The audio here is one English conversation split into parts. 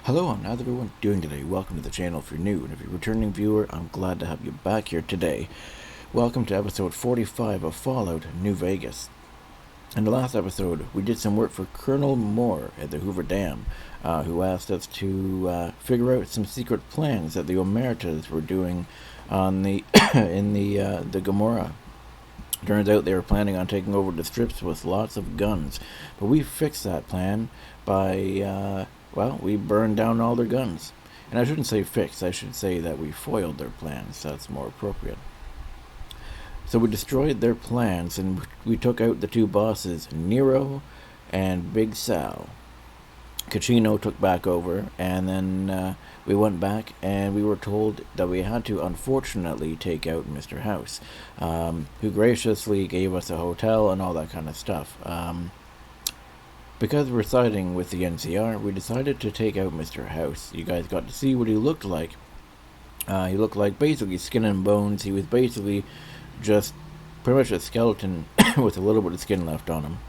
Hello, how's everyone doing today? Welcome to the channel if you're new, and if you're a returning viewer, I'm glad to have you back here today. Welcome to episode 45 of Fallout New Vegas. In the last episode, we did some work for Colonel Moore at the Hoover Dam, who asked us to figure out some secret plans that the Omertas were doing on the in the Gomorrah. Turns out they were planning on taking over the strips with lots of guns, but we fixed that plan by we burned down all their guns. And I shouldn't say fixed, I should say that we foiled their plans. That's more appropriate. So we destroyed their plans and we took out the two bosses, Nero and Big Sal. Cachino took back over, and then we went back and we were told that we had to unfortunately take out Mr. House, who graciously gave us a hotel and all that kind of stuff. Because we're siding with the NCR, we decided to take out Mr. House. You guys got to see what he looked like. He looked like basically skin and bones. He was basically just pretty much a skeleton with a little bit of skin left on him.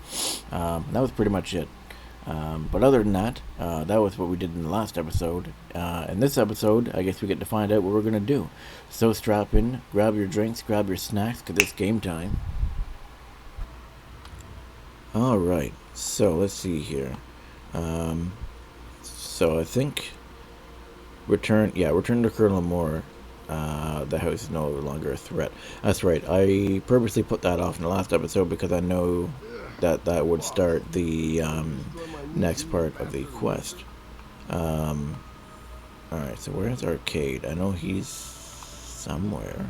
That was pretty much it. But other than that, that was what we did in the last episode. In this episode, I guess we get to find out what we're going to do. So strap in, grab your drinks, grab your snacks, because it's game time. Alright, so let's see here. So I think return to Colonel Moore. The house is no longer a threat. That's right, I purposely put that off in the last episode because I know that would start the next part of the quest. Alright, so where's Arcade? I know he's somewhere.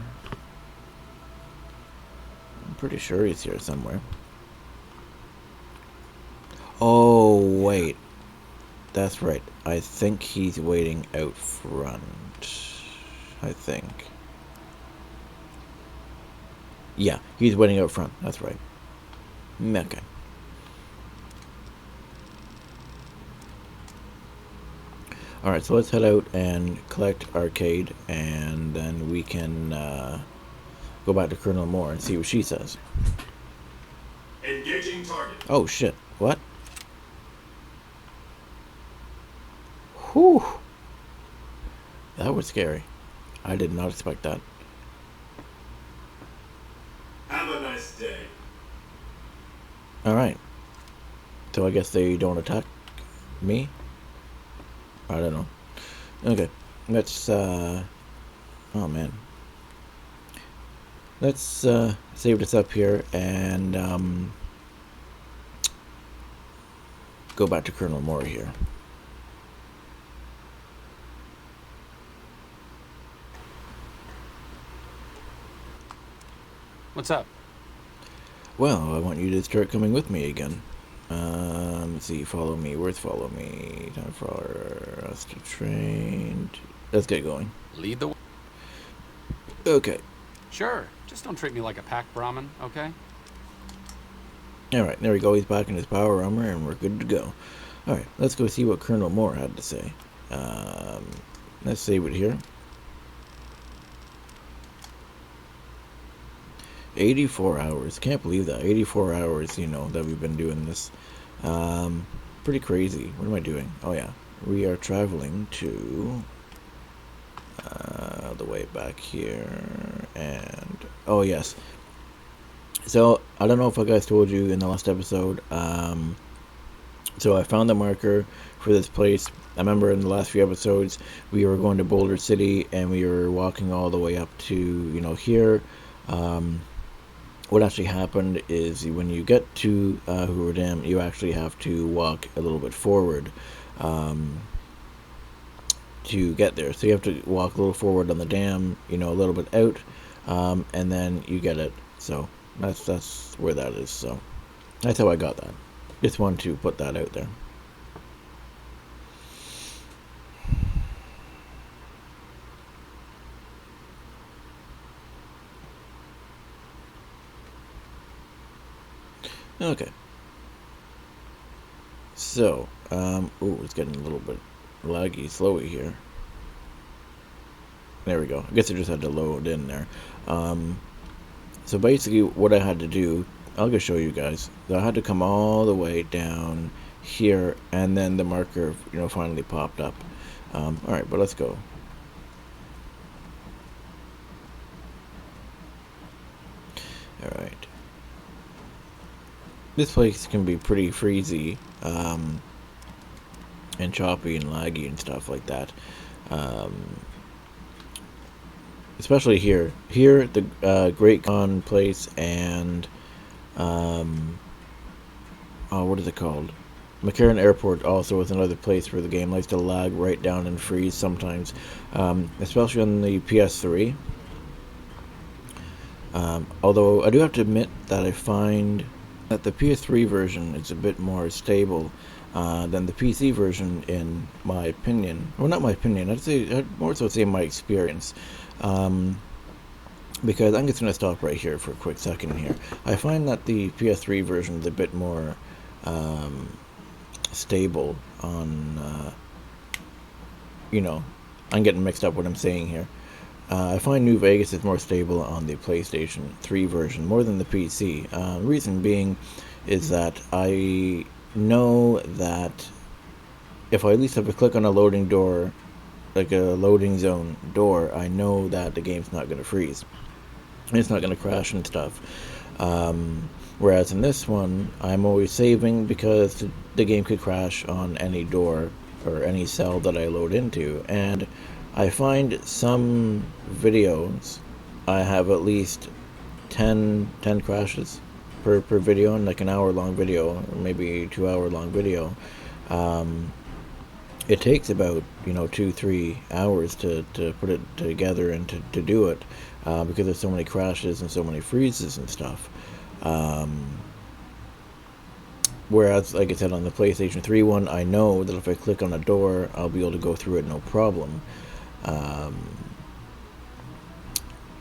I'm pretty sure he's here somewhere. Oh, wait. That's right. I think he's waiting out front. I think. Yeah, he's waiting out front. That's right. Okay. Alright, so let's head out and collect Arcade, and then we can go back to Colonel Moore and see what she says. Engaging target. Oh, shit. What? Whew. That was scary. I did not expect that. Have a nice day. Alright. So I guess they don't attack me? I don't know. Okay. Let's, oh man. Let's, save this up here and, go back to Colonel Moore here. What's up? Well, I want you to start coming with me again. Let's see, follow me. Where's follow me? Time for us to train. Let's get going. Lead the way. Okay. Sure. Just don't treat me like a pack Brahmin, okay? Alright, there we go. He's back in his power armor and we're good to go. Alright, let's go see what Colonel Moore had to say. Let's save it here. 84 hours. Can't believe that. 84 hours, you know, that we've been doing this. Pretty crazy. What am I doing? Oh, yeah. We are traveling to the way back here. And, oh, yes. So, I don't know if I guys told you in the last episode. So, I found the marker for this place. I remember in the last few episodes, we were going to Boulder City, and we were walking all the way up to, you know, here. What actually happened is when you get to Hoover Dam, you actually have to walk a little bit forward to get there. So you have to walk a little forward on the dam, you know, a little bit out, and then you get it. So that's where that is. So that's how I got that. Just wanted to put that out there. Okay. So, ooh, it's getting a little bit laggy, slowy here. There we go. I guess I just had to load in there. So basically what I had to do, I'll just show you guys. So I had to come all the way down here, and then the marker, finally popped up. All right, but let's go. All right. This place can be pretty freezy, and choppy and laggy and stuff like that. Especially here. Here, the Great Con place and, what is it called? McCarran Airport also is another place where the game likes to lag right down and freeze sometimes, especially on the PS3. Although I do have to admit that I find that the PS3 version is a bit more stable than the PC version, in my opinion. Well, not my opinion. I'd more so say my experience. Because I'm just going to stop right here for a quick second here. I find that the PS3 version is a bit more stable on, I'm getting mixed up what I'm saying here. I find New Vegas is more stable on the PlayStation 3 version, more than the PC. Reason being is that I know that if I at least have to click on a loading door, like a loading zone door, I know that the game's not going to freeze. It's not going to crash and stuff. Whereas in this one, I'm always saving because the game could crash on any door or any cell that I load into. And I find some videos, I have at least 10 crashes per video, in like an hour-long video, or maybe 2-hour-long video. It takes about 2-3 hours to put it together and to do it, because there's so many crashes and so many freezes and stuff. Whereas, like I said, on the PlayStation 3 one, I know that if I click on a door, I'll be able to go through it no problem.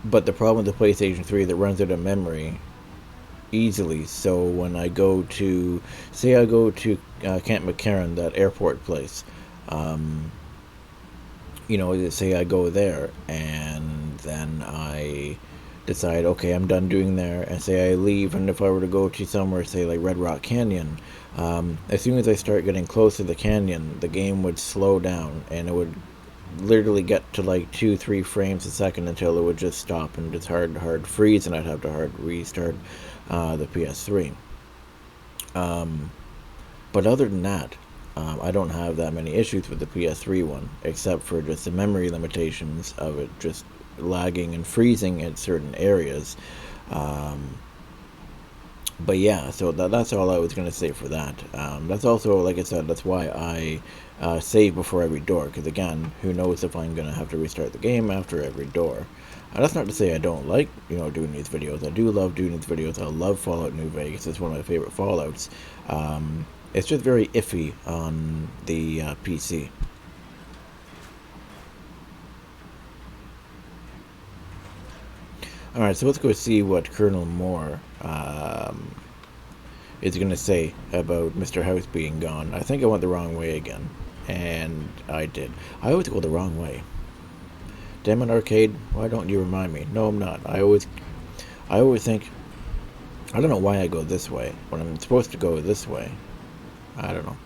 But the problem with the PlayStation 3, that runs out of memory easily. So when I go to, say I go to Camp McCarran, that airport place, say I go there, and then I decide, okay, I'm done doing there, and say I leave, and if I were to go to somewhere, say like Red Rock Canyon, as soon as I start getting close to the canyon, the game would slow down, and it would literally get to like 2-3 frames a second until it would just stop and just hard freeze, and I'd have to hard restart the PS3. But other than that, I don't have that many issues with the PS3 one, except for just the memory limitations of it just lagging and freezing in certain areas. But yeah, so that's all I was going to say for that. That's also, like I said, that's why I save before every door, because again, who knows if I'm going to have to restart the game after every door. That's not to say I don't like, doing these videos. I do love doing these videos. I love Fallout New Vegas. It's one of my favorite Fallouts. It's just very iffy on the PC. Alright, so let's go see what Colonel Moore is going to say about Mr. House being gone. I think I went the wrong way again. And I did. I always go the wrong way. Damn it, Arcade, why don't you remind me? No, I'm not. I always think, I don't know why I go this way when I'm supposed to go this way. I don't know.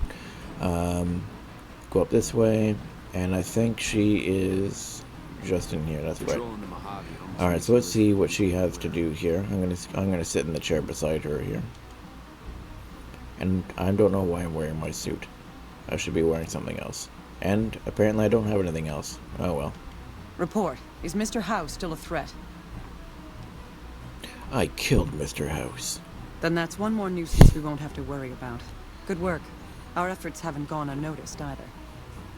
Go up this way, and I think she is just in here. That's right. All right, so let's see what she has to do here. I'm gonna sit in the chair beside her here, and I don't know why I'm wearing my suit. I should be wearing something else, and apparently I don't have anything else. Oh well. Report. Is Mr. House still a threat? I killed Mr. House. Then that's one more nuisance we won't have to worry about. Good work. Our efforts haven't gone unnoticed either.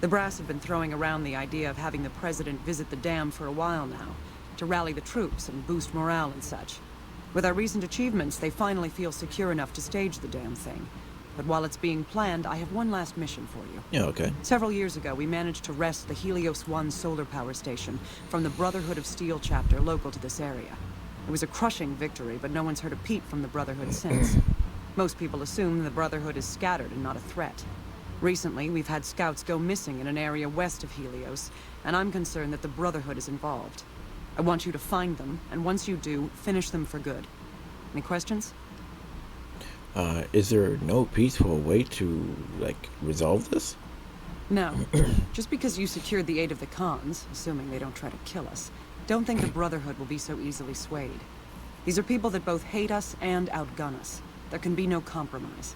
The brass have been throwing around the idea of having the president visit the dam for a while now, to rally the troops and boost morale and such. With our recent achievements, they finally feel secure enough to stage the damn thing. But while it's being planned, I have one last mission for you. Yeah, okay. Several years ago, we managed to wrest the Helios 1 solar power station from the Brotherhood of Steel chapter local to this area. It was a crushing victory, but no one's heard a peep from the Brotherhood since. Most people assume the Brotherhood is scattered and not a threat. Recently, we've had scouts go missing in an area west of Helios, and I'm concerned that the Brotherhood is involved. I want you to find them, and once you do, finish them for good. Any questions? Is there no peaceful way to, like, resolve this? No. Just because you secured the aid of the Khans, assuming they don't try to kill us, don't think the Brotherhood will be so easily swayed. These are people that both hate us and outgun us. There can be no compromise.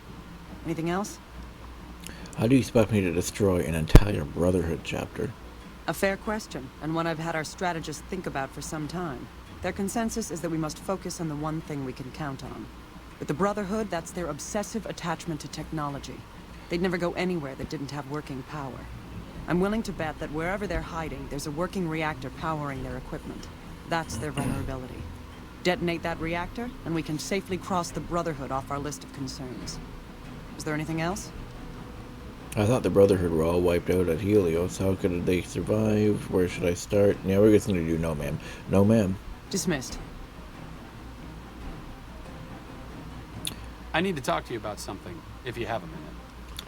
Anything else? How do you expect me to destroy an entire Brotherhood chapter? A fair question, and one I've had our strategists think about for some time. Their consensus is that we must focus on the one thing we can count on. With the Brotherhood, that's their obsessive attachment to technology. They'd never go anywhere that didn't have working power. I'm willing to bet that wherever they're hiding, there's a working reactor powering their equipment. That's their vulnerability. Detonate that reactor, and we can safely cross the Brotherhood off our list of concerns. Is there anything else? I thought the Brotherhood were all wiped out at Helios. How could they survive? Where should I start? Yeah, we're just going to do no, ma'am. No, ma'am. Dismissed. I need to talk to you about something, if you have a minute.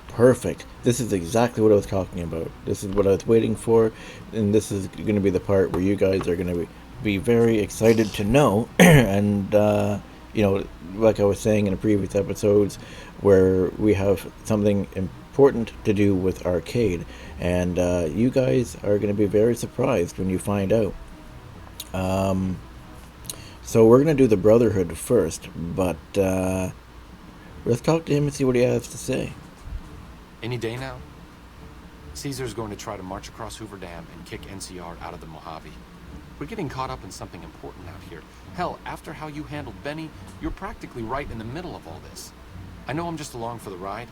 Perfect. This is exactly what I was talking about. This is what I was waiting for, and this is going to be the part where you guys are going to be very excited to know. And, you know, like I was saying in the previous episodes, where we have something important to do with Arcade, and you guys are going to be very surprised when you find out. So we're going to do the Brotherhood first, but let's talk to him and see what he has to say. Any day now, Caesar's going to try to march across Hoover Dam and kick NCR out of the Mojave. We're getting caught up in something important out here. Hell, after how you handled Benny, you're practically right in the middle of all this. I know I'm just along for the ride,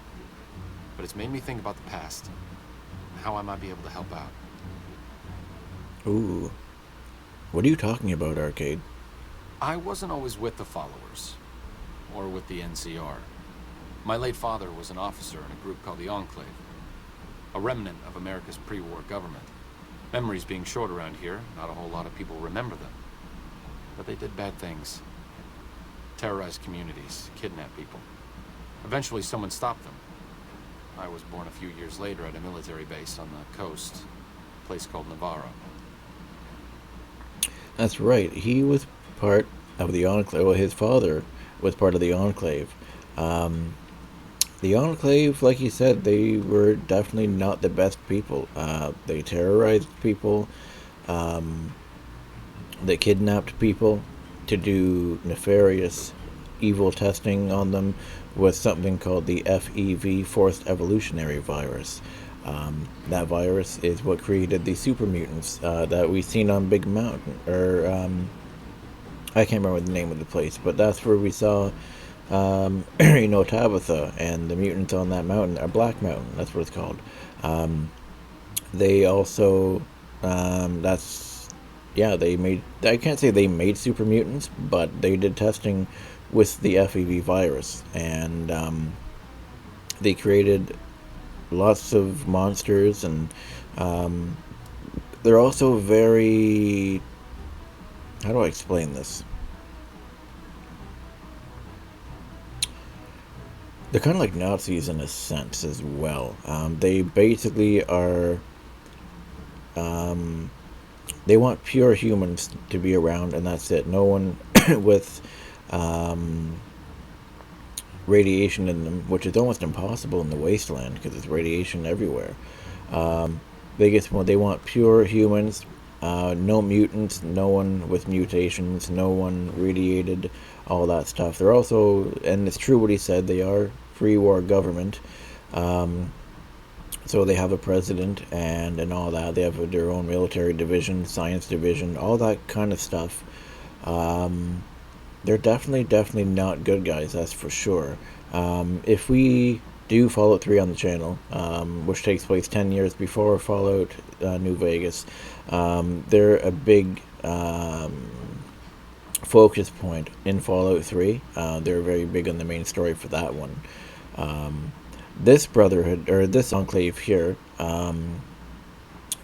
but it's made me think about the past and how I might be able to help out. Ooh. What are you talking about, Arcade? I wasn't always with the followers, or with the NCR. My late father was an officer in a group called the Enclave, a remnant of America's pre-war government. Memories being short around here, not a whole lot of people remember them. But they did bad things. Terrorized communities, kidnapped people. Eventually someone stopped them. I was born a few years later at a military base on the coast, a place called Navarro. That's right. He was part of the Enclave. Well, his father was part of the Enclave. The Enclave, like you said, they were definitely not the best people. They terrorized people. They kidnapped people to do nefarious, evil testing on them with something called the FEV, Forced Evolutionary Virus. That virus is what created the super mutants that we've seen on Big Mountain. Or, I can't remember the name of the place, but that's where we saw you know, Tabitha and the mutants on that mountain, or Black Mountain, that's what it's called. They also, they made, I can't say they made super mutants, but they did testing with the FEV virus, and they created lots of monsters, and they're also very, how do I explain this? They're kind of like Nazis in a sense as well. They basically are, they want pure humans to be around, and that's it. No one with radiation in them, which is almost impossible in the wasteland because there's radiation everywhere. They want pure humans, no mutants, no one with mutations, no one radiated, all that stuff. They're also, and it's true what he said, they are pre-war government, so they have a president and all that. They have their own military division, science division, all that kind of stuff. They're definitely not good guys, that's for sure. If we do Fallout 3 on the channel, which takes place 10 years before Fallout New Vegas, they're a big focus point in Fallout 3. They're very big on the main story for that one. This Brotherhood, or this Enclave here,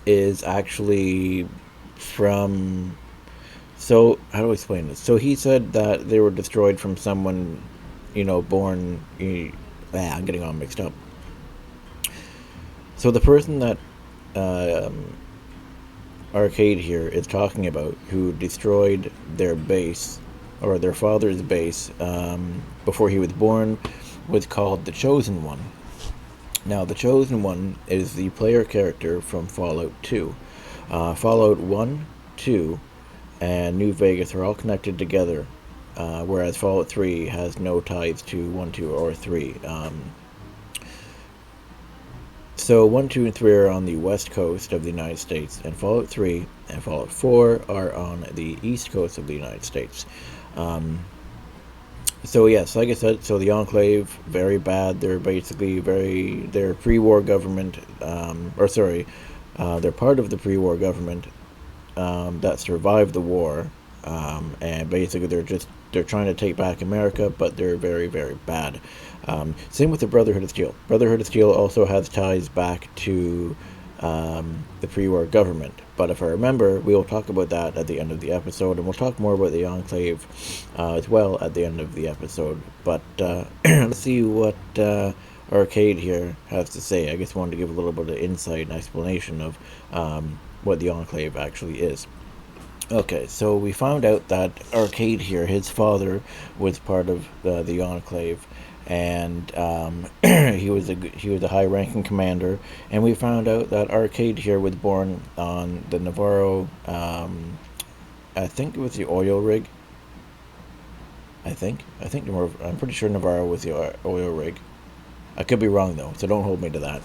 is actually from... So, how do I explain this? So he said that they were destroyed from someone, you know, born... I'm getting all mixed up. So the person that Arcade here is talking about, who destroyed their base, or their father's base, before he was born, was called the Chosen One. Now, the Chosen One is the player character from Fallout 2. Fallout 1, 2, and New Vegas are all connected together, whereas Fallout 3 has no ties to 1, 2, or 3. So 1, 2, and 3 are on the west coast of the United States, and Fallout 3 and Fallout 4 are on the east coast of the United States. So yes, like I said, so the Enclave, very bad. They're basically they're pre-war government, they're part of the pre-war government that survived the war, and basically they're trying to take back America, but they're very, very bad. Same with the Brotherhood of Steel. Brotherhood of Steel also has ties back to the pre-war government. But if I remember, we will talk about that at the end of the episode, and we'll talk more about the Enclave as well at the end of the episode. But let's see what Arcade here has to say. I guess I wanted to give a little bit of insight and explanation of what the Enclave actually is. Okay, so we found out that Arcade here, his father, was part of the Enclave, and he was a high-ranking commander. And we found out that Arcade here was born on the Navarro. I think it was the oil rig. I'm pretty sure Navarro was the oil rig. I could be wrong though, so don't hold me to that.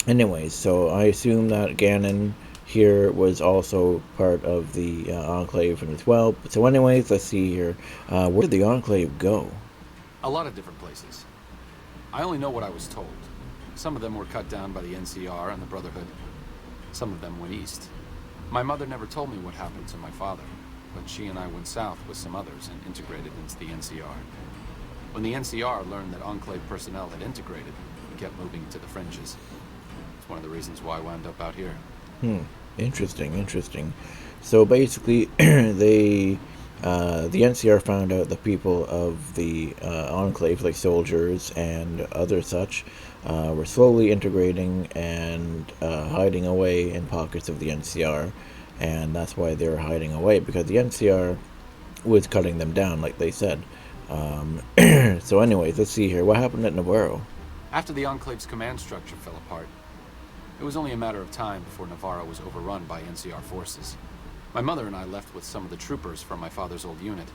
Anyways, so I assume that Gannon here was also part of the Enclave as well. So anyways, let's see here. Where did the Enclave go? A lot of different places. I only know what I was told. Some of them were cut down by the NCR and the Brotherhood. Some of them went east. My mother never told me what happened to my father, but she and I went south with some others and integrated into the NCR. When the NCR learned that Enclave personnel had integrated, we kept moving to the fringes. It's one of the reasons why I wound up out here. Interesting. So basically, the NCR found out the people of the Enclave, like soldiers and other such, were slowly integrating and hiding away in pockets of the NCR, and that's why they were hiding away, because the NCR was cutting them down, like they said. So anyways, let's see here. What happened at Navarro? After the Enclave's command structure fell apart, it was only a matter of time before Navarro was overrun by NCR forces. My mother and I left with some of the troopers from my father's old unit,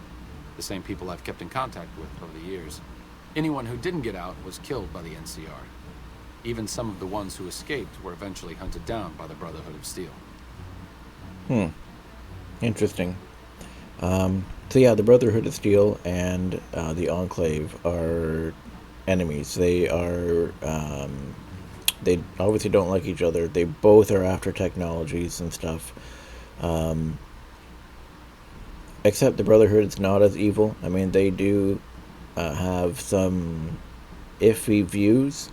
the same people I've kept in contact with over the years. Anyone who didn't get out was killed by the NCR. Even some of the ones who escaped were eventually hunted down by the Brotherhood of Steel. Interesting. So yeah, the Brotherhood of Steel and the Enclave are enemies. They are, they obviously don't like each other. They both are after technologies and stuff. Except the Brotherhood is not as evil. I mean, they do have some iffy views.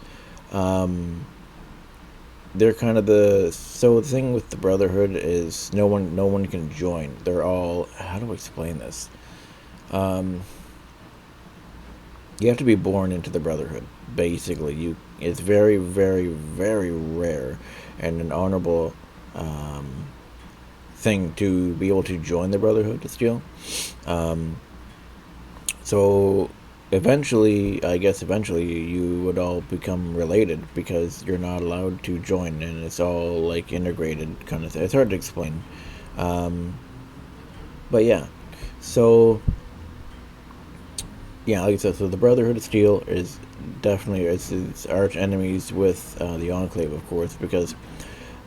They're kind of the thing with the Brotherhood is no one can join. They're all, how do I explain this? You have to be born into the Brotherhood. Basically, it's very, very, very rare and an honorable thing to be able to join the Brotherhood of Steel. So eventually you would all become related, because you're not allowed to join, and it's all like integrated kind of thing. It's hard to explain. But yeah, so yeah, like I said, so the Brotherhood of Steel is definitely it's arch enemies with the Enclave, of course, because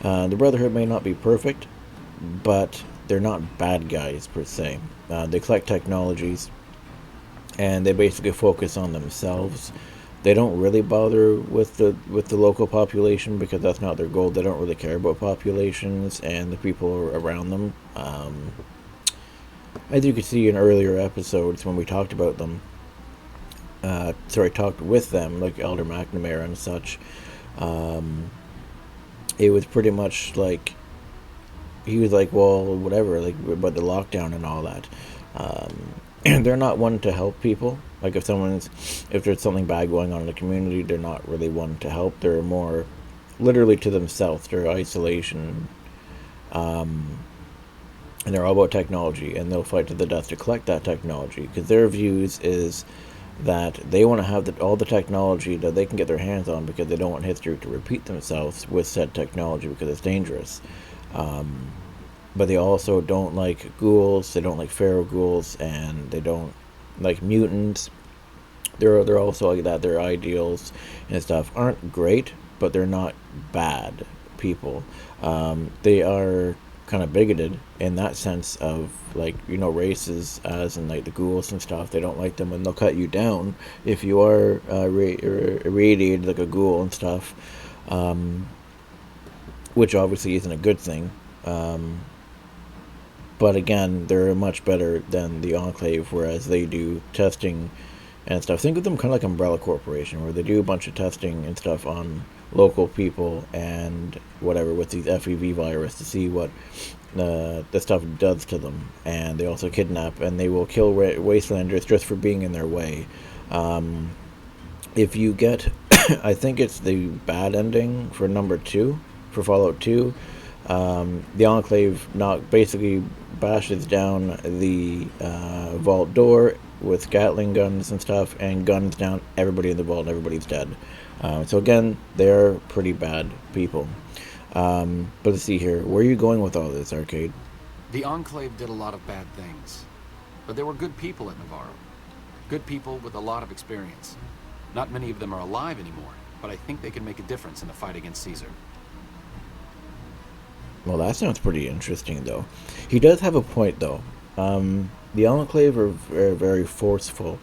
the Brotherhood may not be perfect, but they're not bad guys per se. They collect technologies, and they basically focus on themselves. They don't really bother with the local population, because that's not their goal. They don't really care about populations and the people around them. As you could see in earlier episodes when we talked about them, talked with them, like Elder McNamara and such, it was pretty much like he was like, well, whatever, like about the lockdown and all that. They're not one to help people. Like if there's something bad going on in the community, they're not really one to help. They're more literally to themselves. They're isolation, and they're all about technology, and they'll fight to the death to collect that technology, because their views is that they want to have all the technology that they can get their hands on because they don't want history to repeat themselves with said technology because it's dangerous. But they also don't like ghouls, they don't like feral ghouls, and they don't like mutants. They're also like that. Their ideals and stuff aren't great, but they're not bad people. They are kind of bigoted in that sense of like, you know, races, as in like the ghouls and stuff. They don't like them, and they'll cut you down if you are irradiated like a ghoul and stuff, which obviously isn't a good thing. But again, they're much better than the Enclave, whereas they do testing and stuff. Think of them kind of like Umbrella Corporation, where they do a bunch of testing and stuff on local people and whatever with these FEV virus to see what the stuff does to them. And they also kidnap, and they will kill wastelanders just for being in their way. If you get, I think it's the bad ending for number 2, for Fallout 2, the Enclave basically bashes down the vault door with Gatling guns and stuff, and guns down everybody in the vault, and everybody's dead. So again, they're pretty bad people. But let's see here. Where are you going with all this, Arcade? The Enclave did a lot of bad things, but there were good people at Navarro. Good people with a lot of experience. Not many of them are alive anymore, but I think they can make a difference in the fight against Caesar. Well, that sounds pretty interesting, though. He does have a point, though. The Enclave are very forceful.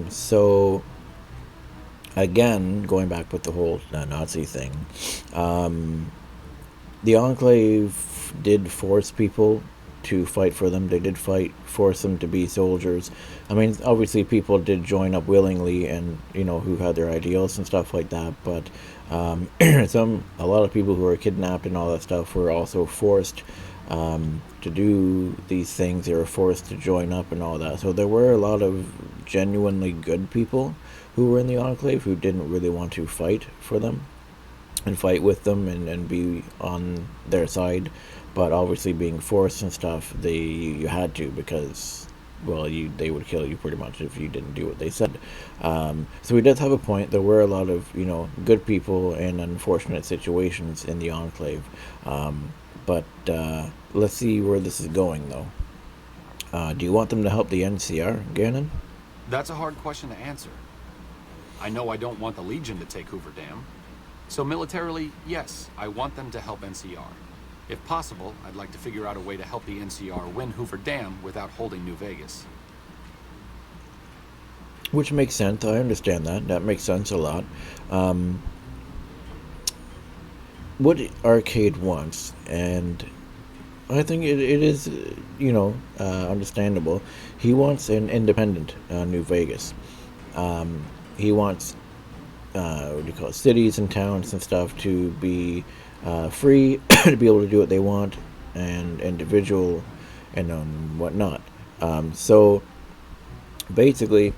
So, again, going back with the whole Nazi thing, the Enclave did force people to fight for them. They did force them to be soldiers. I mean, obviously people did join up willingly, and, you know, who had their ideals and stuff like that, but a lot of people who were kidnapped and all that stuff were also forced to do these things. They were forced to join up and all that. So there were a lot of genuinely good people who were in the Enclave who didn't really want to fight for them and fight with them and be on their side, but obviously being forced and stuff, you had to, because, well, they would kill you pretty much if you didn't do what they said. So he does have a point. There were a lot of, you know, good people in unfortunate situations in the Enclave. But let's see where this is going, though. Do you want them to help the NCR, Gannon? That's a hard question to answer. I know I don't want the Legion to take Hoover Dam. So militarily, yes, I want them to help NCR. If possible, I'd like to figure out a way to help the NCR win Hoover Dam without holding New Vegas. Which makes sense. I understand that. That makes sense a lot. What Arcade wants, and I think it is, you know, understandable. He wants an independent New Vegas. He wants, what do you call it, cities and towns and stuff to be free, to be able to do what they want, and individual and whatnot. So basically,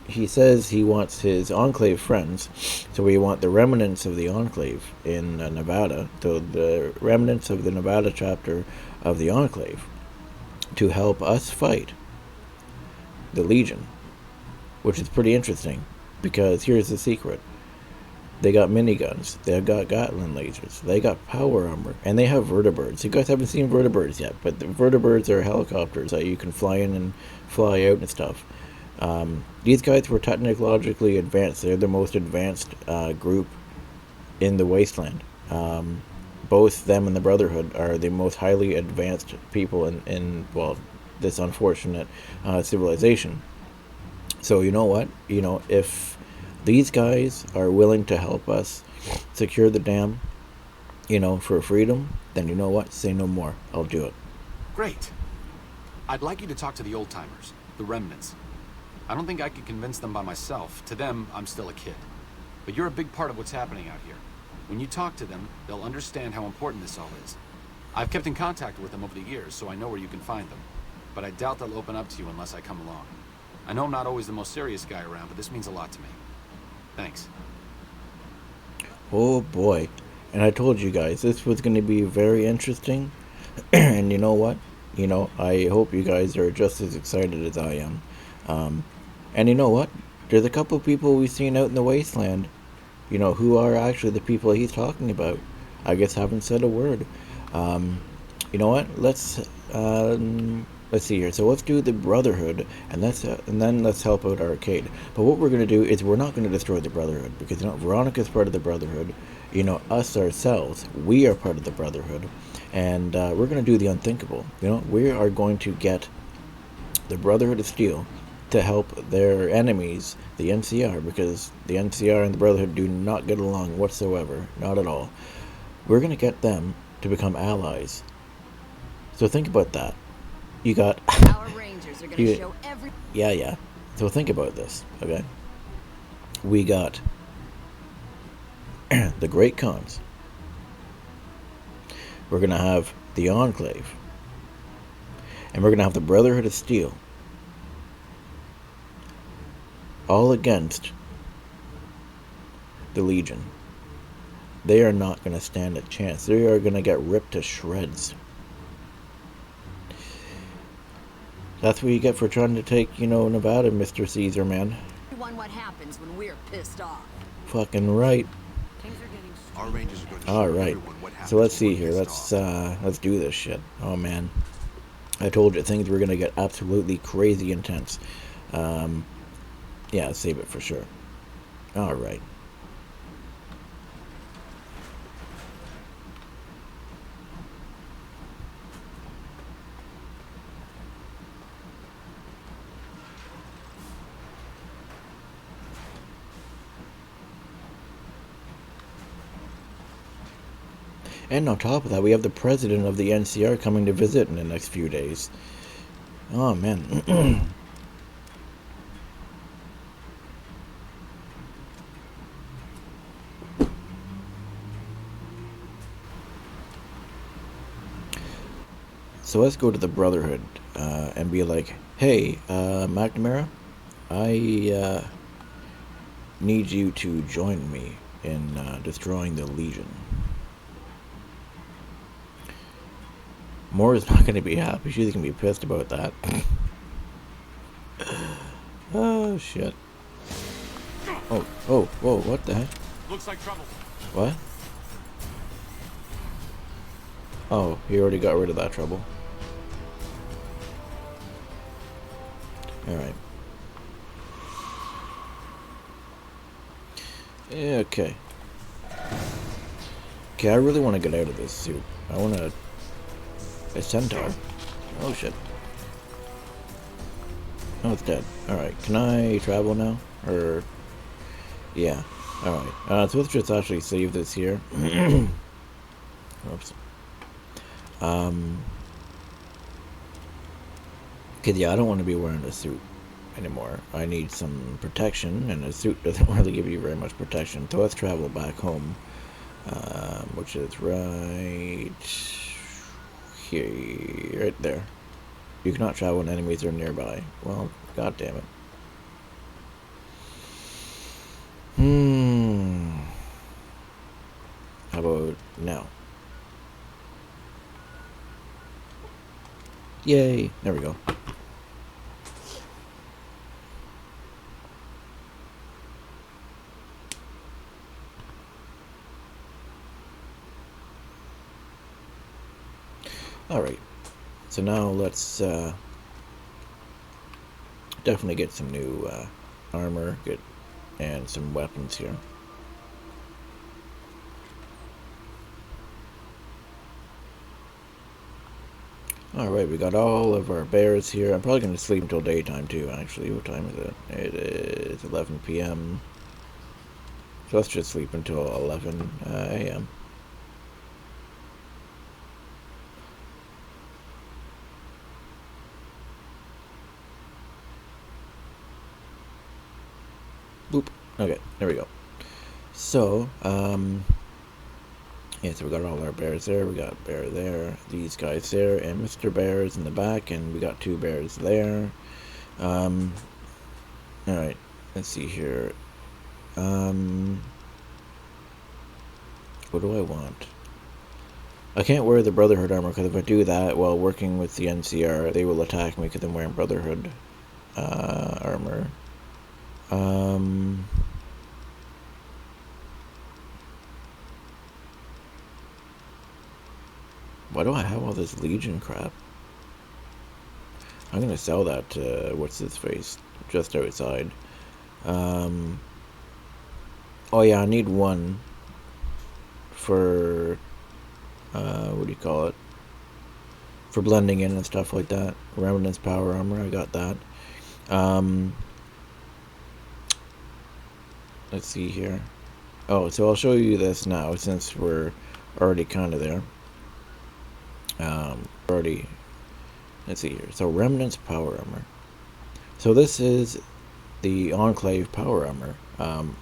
he says he wants his Enclave friends, so we want the remnants of the Enclave in Nevada, so the remnants of the Nevada chapter of the Enclave, to help us fight the Legion, which is pretty interesting, because here's the secret. They got miniguns, they got Gatling lasers, they got power armor, and they have vertibirds. You guys haven't seen vertibirds yet, but the vertibirds are helicopters that you can fly in and fly out and stuff. These guys were technologically advanced. They're the most advanced group in the Wasteland. Both them and the Brotherhood are the most highly advanced people in well, this unfortunate civilization. So you know what? You know, if these guys are willing to help us secure the dam, you know, for freedom, then you know what? Say no more. I'll do it. Great. I'd like you to talk to the old-timers, the Remnants. I don't think I could convince them by myself. To them, I'm still a kid. But you're a big part of what's happening out here. When you talk to them, they'll understand how important this all is. I've kept in contact with them over the years, so I know where you can find them. But I doubt they'll open up to you unless I come along. I know I'm not always the most serious guy around, but this means a lot to me. Thanks. Oh boy. And I told you guys, this was going to be very interesting. And you know what? You know, I hope you guys are just as excited as I am. And you know what? There's a couple people we've seen out in the wasteland, you know, who are actually the people he's talking about. I guess haven't said a word. You know what? Let's see here. So let's do the Brotherhood, and then let's help out Arcade. But what we're gonna do is we're not gonna destroy the Brotherhood, because you know Veronica's part of the Brotherhood. You know, us ourselves, we are part of the Brotherhood, and we're gonna do the unthinkable. You know, we are going to get the Brotherhood of Steel to help their enemies, the NCR, because the NCR and the Brotherhood do not get along whatsoever, not at all. We're gonna get them to become allies. So think about that. You got Our rangers are gonna show every. yeah. So think about this, okay? We got the Great Khans. We're gonna have the Enclave, and we're gonna have the Brotherhood of Steel, all against the Legion. They are not gonna stand a chance. They are gonna get ripped to shreds. That's what you get for trying to take, you know, Nevada, Mr. Caesar, man. What happens when we're pissed off? Fucking right. Our rangers are going to All show right. everyone what happens So let's see when here. we're Let's do this shit. Oh man, I told you things were gonna get absolutely crazy intense. Yeah, save it for sure. All right. And on top of that, we have the president of the NCR coming to visit in the next few days. Oh, man. So let's go to the Brotherhood and be like, hey, McNamara, I need you to join me in destroying the Legion. Moore is not going to be happy. She's going to be pissed about that. Oh, shit. Oh, whoa, what the heck? Looks like trouble. What? Oh, he already got rid of that trouble. Alright. Okay. Okay, I really want to get out of this suit. I want to... A centaur. Oh shit. Oh, it's dead. Alright, can I travel now? Or... Yeah. Alright. So let's just actually save this here. Oops. Cause yeah, I don't want to be wearing a suit anymore. I need some protection, and a suit doesn't really give you very much protection. So let's travel back home. Which is right... here, right there. You cannot travel when enemies are nearby. Well, god damn it. How about now? Yay! There we go. Alright, so now let's definitely get some new armor and some weapons here. Alright, we got all of our bears here. I'm probably going to sleep until daytime too, actually. What time is it? It is 11 p.m. So let's just sleep until 11 a.m. Boop. Okay, there we go. So, yeah, so we got all our bears there. We got bear there, these guys there, and Mr. Bear is in the back, and we got two bears there. Alright, let's see here. What do I want? I can't wear the Brotherhood armor, because if I do that while working with the NCR, they will attack me because I'm wearing Brotherhood armor. Why do I have all this Legion crap? I'm gonna sell that to what's his face just outside. Oh yeah, I need one for what do you call it? For blending in and stuff like that. Remnants power armor, I got that. Let's see here. Oh, so I'll show you this now since we're already kind of there. Let's see here. So Remnants power armor. So this is the Enclave power armor.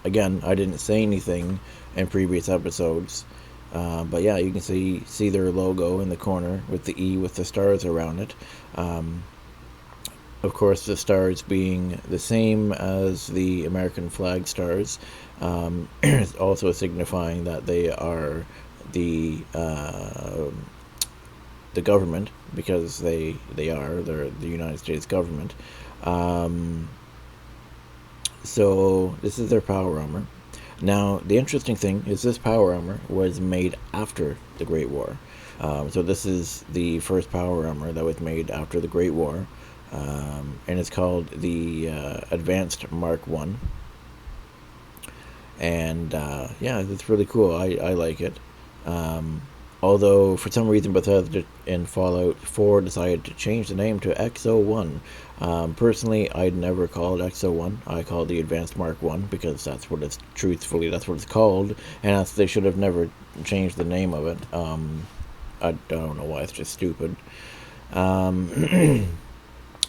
Again, I didn't say anything in previous episodes, but yeah, you can see their logo in the corner with the E with the stars around it. Of course, the stars being the same as the American flag stars, also signifying that they are the government, because they're the United States government. So this is their power armor. Now, the interesting thing is this power armor was made after the Great War. So this is the first power armor that was made after the Great War. And it's called the Advanced Mark 1. And yeah, it's really cool. I like it. Although, for some reason, Bethesda in Fallout 4 decided to change the name to XO1. Personally, I'd never call it XO1. I call it the Advanced Mark 1 because that's what it's, truthfully, that's what it's called. And they should have never changed the name of it. I don't know why, it's just stupid.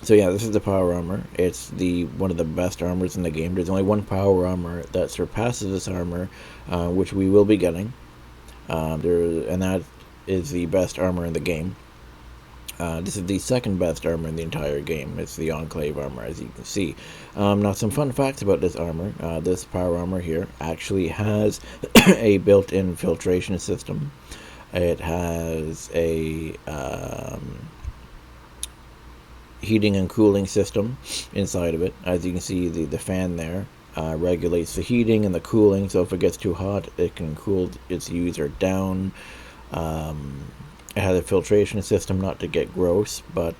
So yeah, this is the power armor. It's one of the best armors in the game. There's only one power armor that surpasses this armor, which we will be getting. And that is the best armor in the game. This is the second best armor in the entire game. It's the Enclave Armor, as you can see. Now, some fun facts about this armor. This power armor here actually has a built-in filtration system. It has a heating and cooling system inside of it. As you can see, the fan there regulates the heating and the cooling, so if it gets too hot, it can cool its user down. It has a filtration system, not to get gross, but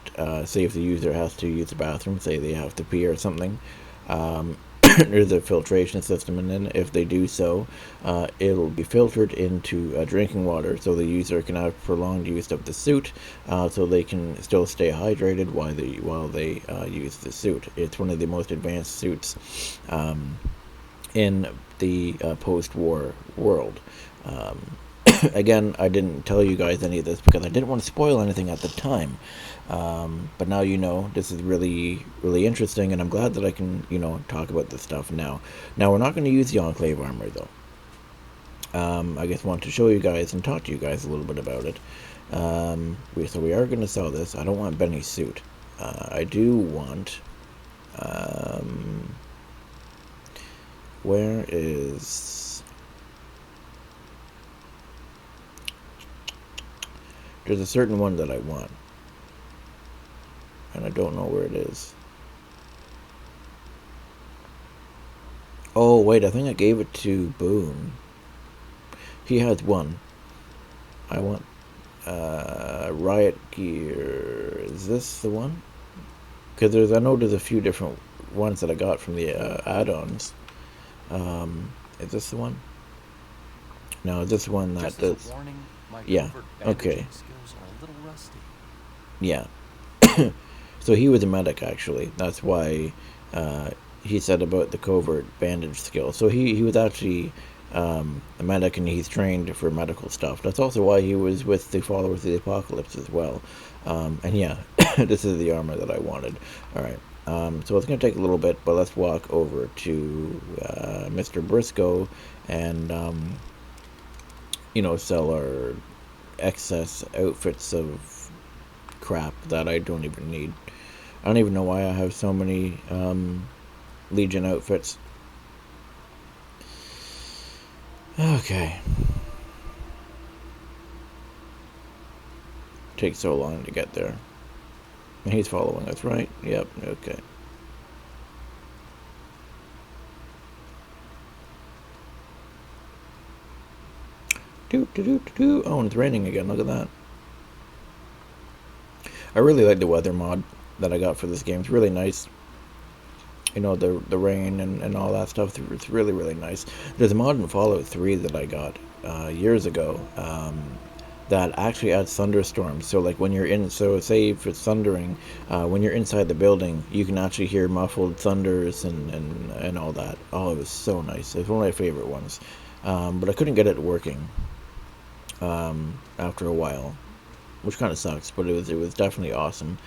say if the user has to use the bathroom, say they have to pee or something, there's a filtration system, and then if they do so, it'll be filtered into drinking water, so the user can have prolonged use of the suit, so they can still stay hydrated while they use the suit. It's one of the most advanced suits in the post-war world. Again, I didn't tell you guys any of this because I didn't want to spoil anything at the time. But now you know. This is really, really interesting, and I'm glad that I can, talk about this stuff now. Now, we're not going to use the Enclave Armor, though. I just want to show you guys and talk to you guys a little bit about it. So we are going to sell this. I don't want Benny's suit. I do want... where is... There's a certain one that I want, and I don't know where it is. Oh, wait, I think I gave it to Boone. He has one. I want Riot Gear. Is this the one? Because I know there's a few different ones that I got from the add-ons. Is this the one? No, is this one that does... Yeah, okay. Yeah. So he was a medic, actually. That's why he said about the covert bandage skill. So he was actually a medic, and he's trained for medical stuff. That's also why he was with the Followers of the Apocalypse as well. And yeah, this is the armor that I wanted. Alright, so it's going to take a little bit, but let's walk over to Mr. Briscoe and, sell our excess outfits of crap that I don't even need. I don't even know why I have so many Legion outfits. Okay. Takes so long to get there. He's following us, right? Yep, okay. Oh, and it's raining again. Look at that. I really like the weather mod that I got for this game. It's really nice. You know, the rain and all that stuff. It's really, really nice. There's a mod in Fallout 3 that I got years ago that actually adds thunderstorms. So like when you're in, so say if it's thundering, when you're inside the building, you can actually hear muffled thunders and all that. Oh, it was so nice. It was one of my favorite ones. But I couldn't get it working after a while, which kind of sucks. But it was definitely awesome.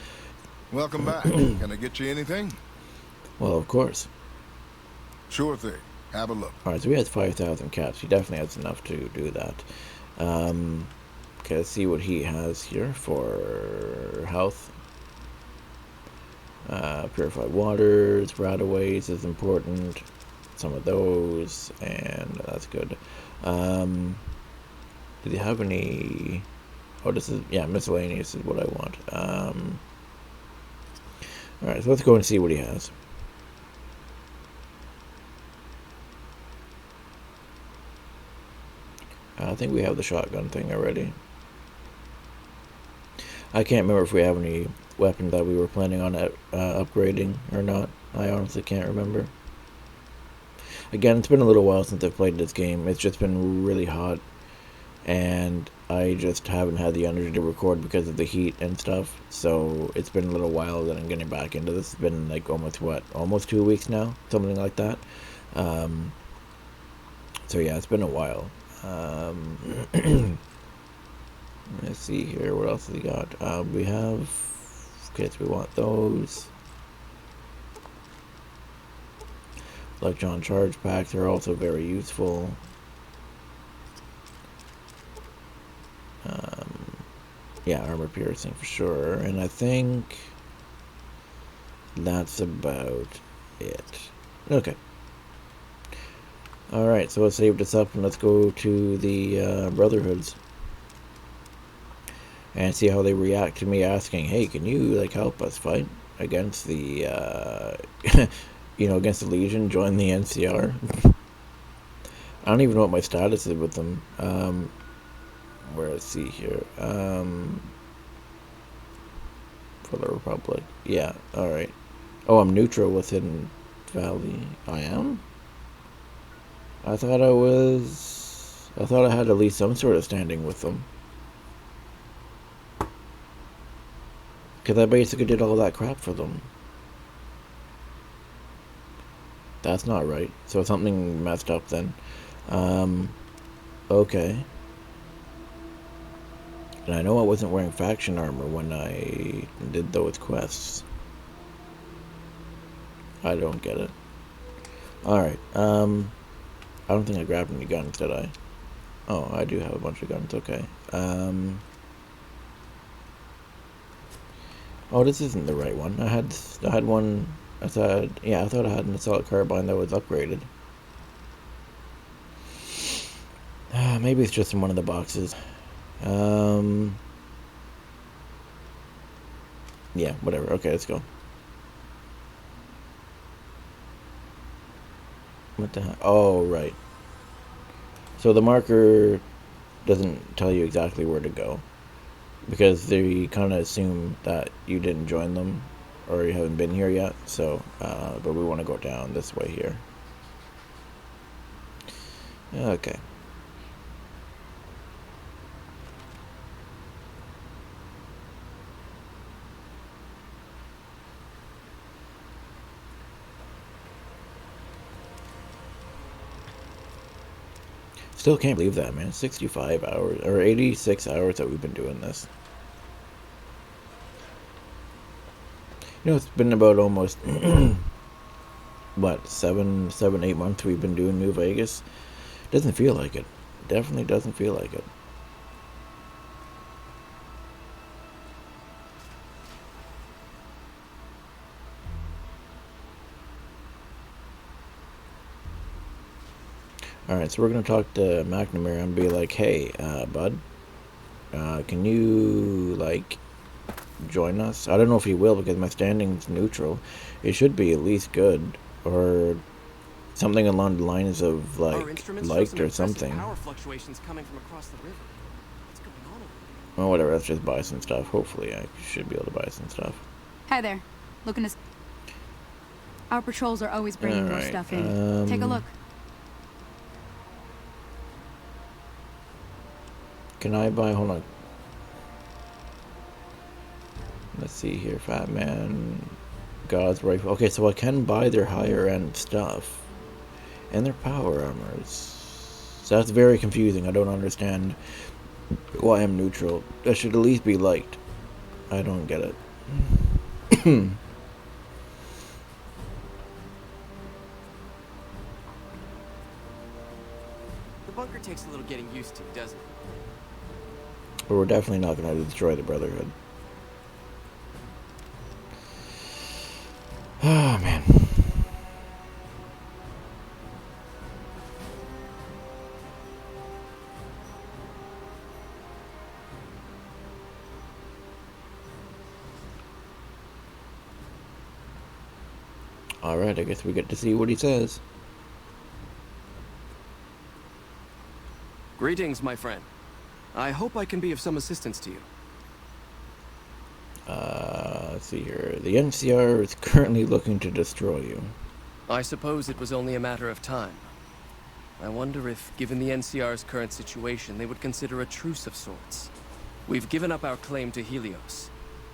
Welcome back. Can I get you anything? Well, of course. Sure thing. Have a look. Alright, so we had 5,000 caps. He definitely has enough to do that. Okay, let's see what he has here for health. Purified waters, rataways is important. Some of those, and that's good. Did he have any... Oh, this is... Yeah, miscellaneous is what I want. Alright, so let's go and see what he has. I think we have the shotgun thing already. I can't remember if we have any weapon that we were planning on upgrading or not. I honestly can't remember. Again, it's been a little while since I've played this game. It's just been really hot, and I just haven't had the energy to record because of the heat and stuff. So it's been a little while that I'm getting back into this. It's been like almost 2 weeks now, something like that. So yeah, it's been a while. Let's see here, what else have we got? We have, okay, so we want those. Electron charge packs are also very useful. Yeah, armor piercing for sure, and I think that's about it. Okay. Alright, so let's save this up and let's go to the Brotherhoods and see how they react to me asking, hey, can you like help us fight against the you know, against the Legion, join the NCR. I don't even know what my status is with them. Where, let's see here, for the Republic. Yeah, alright. Oh, I'm neutral with Hidden Valley. I am? I thought I had at least some sort of standing with them. Because I basically did all that crap for them. That's not right. So something messed up then. Okay. And I know I wasn't wearing faction armor when I did those quests. I don't get it. Alright, I don't think I grabbed any guns, did I? Oh, I do have a bunch of guns, okay. Oh, this isn't the right one. I had one, I thought I had an assault carbine that was upgraded. Maybe it's just in one of the boxes. Yeah, whatever. Okay, let's go. What the heck? Oh, right. So the marker doesn't tell you exactly where to go, because they kind of assume that you didn't join them or you haven't been here yet. So, but we want to go down this way here. Okay. Still can't believe that, man. 65 hours, or 86 hours that we've been doing this. You know, it's been about almost, what, 8 months we've been doing New Vegas. Doesn't feel like it. Definitely doesn't feel like it. Alright, so we're going to talk to McNamara and be like, hey, bud, can you, like, join us? I don't know if he will because my standing's neutral. It should be at least good, or something along the lines of Our like instruments show liked some or impressive something. power fluctuations coming from across the river. What's going on over there? Well, whatever. Let's just buy some stuff. Hopefully, I should be able to buy some stuff. Hi there. Looking to... Our patrols are always bringing more Alright, stuff in. Take a look. Can I buy? Hold on. Let's see here. Fat Man, God's rifle. Okay, so I can buy their higher end stuff and their power armors. So that's very confusing. I don't understand why I'm neutral. That should at least be liked. I don't get it. The bunker takes a little getting used to, doesn't it? But we're definitely not going to destroy the Brotherhood. Oh, man. Alright, I guess we get to see what he says. Greetings, my friend. I hope I can be of some assistance to you. Let's see here. The NCR is currently looking to destroy you. I suppose it was only a matter of time. I wonder if, given the NCR's current situation, they would consider a truce of sorts. We've given up our claim to Helios,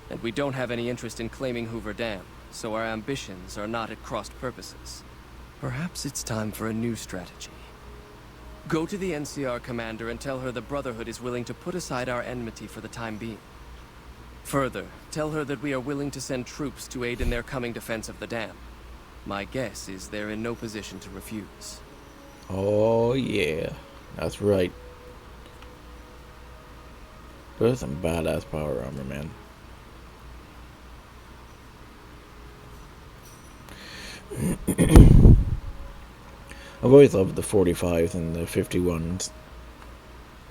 and we don't have any interest in claiming Hoover Dam, so our ambitions are not at crossed purposes. Perhaps it's time for a new strategy. Go to the NCR commander and tell her the Brotherhood is willing to put aside our enmity for the time being. Further, tell her that we are willing to send troops to aid in their coming defense of the dam. My guess is they're in no position to refuse. Oh, yeah. That's right. There's some badass power armor, man. I've always loved the 45s and the 51s.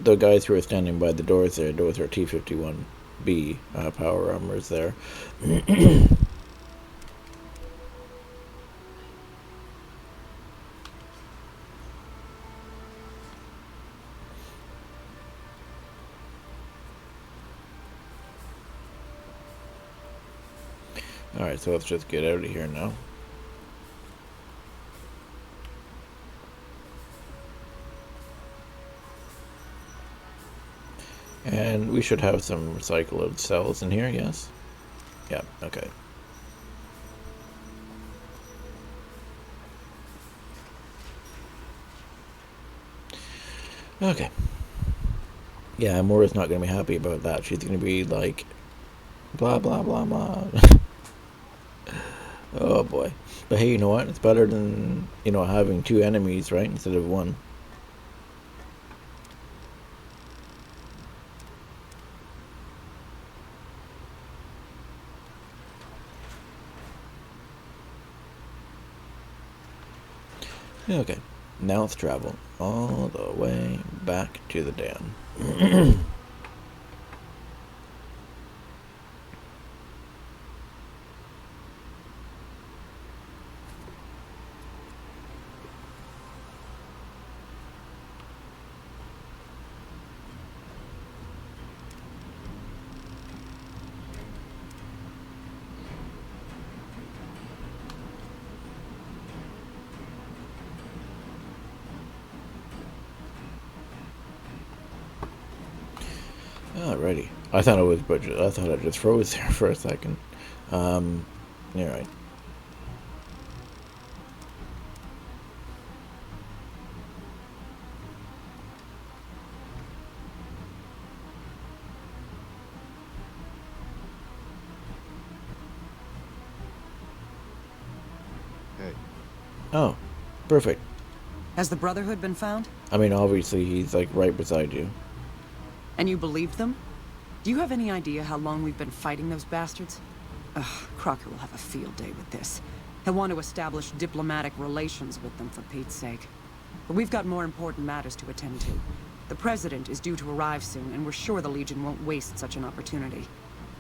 The guys who are standing by the doors there, those are T-51B power armors there. Alright, so let's just get out of here now. And we should have some recycled cells in here, yes? Yeah, okay. Okay. Yeah, Moira's not going to be happy about that. She's going to be like, blah, blah, blah, blah. Oh, boy. But hey, you know what? It's better than, having two enemies, right? Instead of one. Okay, now let's travel all the way back to the dam. Alrighty. I thought I just froze there for a second. You're right. Hey. Oh, perfect. Has the Brotherhood been found? I mean, obviously he's like right beside you. And you believed them? Do you have any idea how long we've been fighting those bastards? Ugh, Crocker will have a field day with this. He'll want to establish diplomatic relations with them, for Pete's sake. But we've got more important matters to attend to. The President is due to arrive soon, and we're sure the Legion won't waste such an opportunity.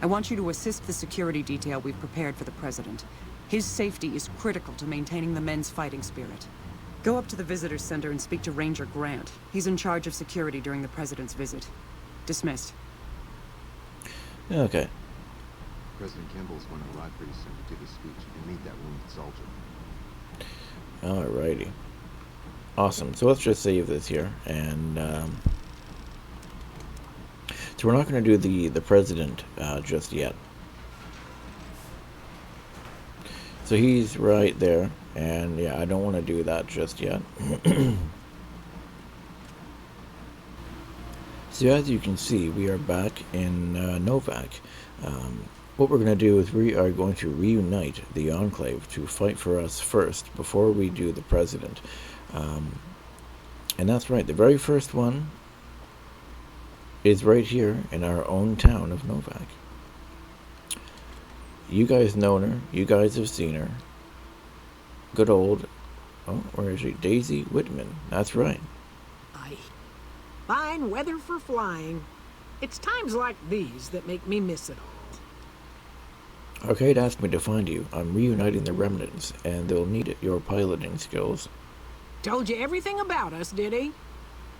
I want you to assist the security detail we've prepared for the President. His safety is critical to maintaining the men's fighting spirit. Go up to the visitor's center and speak to Ranger Grant. He's in charge of security during the President's visit. Dismissed. Okay. President Kimball's going to arrive pretty soon to give his speech and meet that wounded soldier. Alrighty. Awesome. So let's just save this here. And, so we're not going to do the President just yet. So he's right there. And, yeah, I don't want to do that just yet. So as you can see, we are back in Novak. What we're going to do is we are going to reunite the Enclave to fight for us first before we do the President. And that's right, the very first one is right here in our own town of Novak. You guys know her, you guys have seen her. Good old, oh, where is she? Daisy Whitman, that's right. Aye. Fine weather for flying. It's times like these that make me miss it all. Arcade asked me to find you. I'm reuniting the Remnants, and they'll need your piloting skills. Told you everything about us, did he?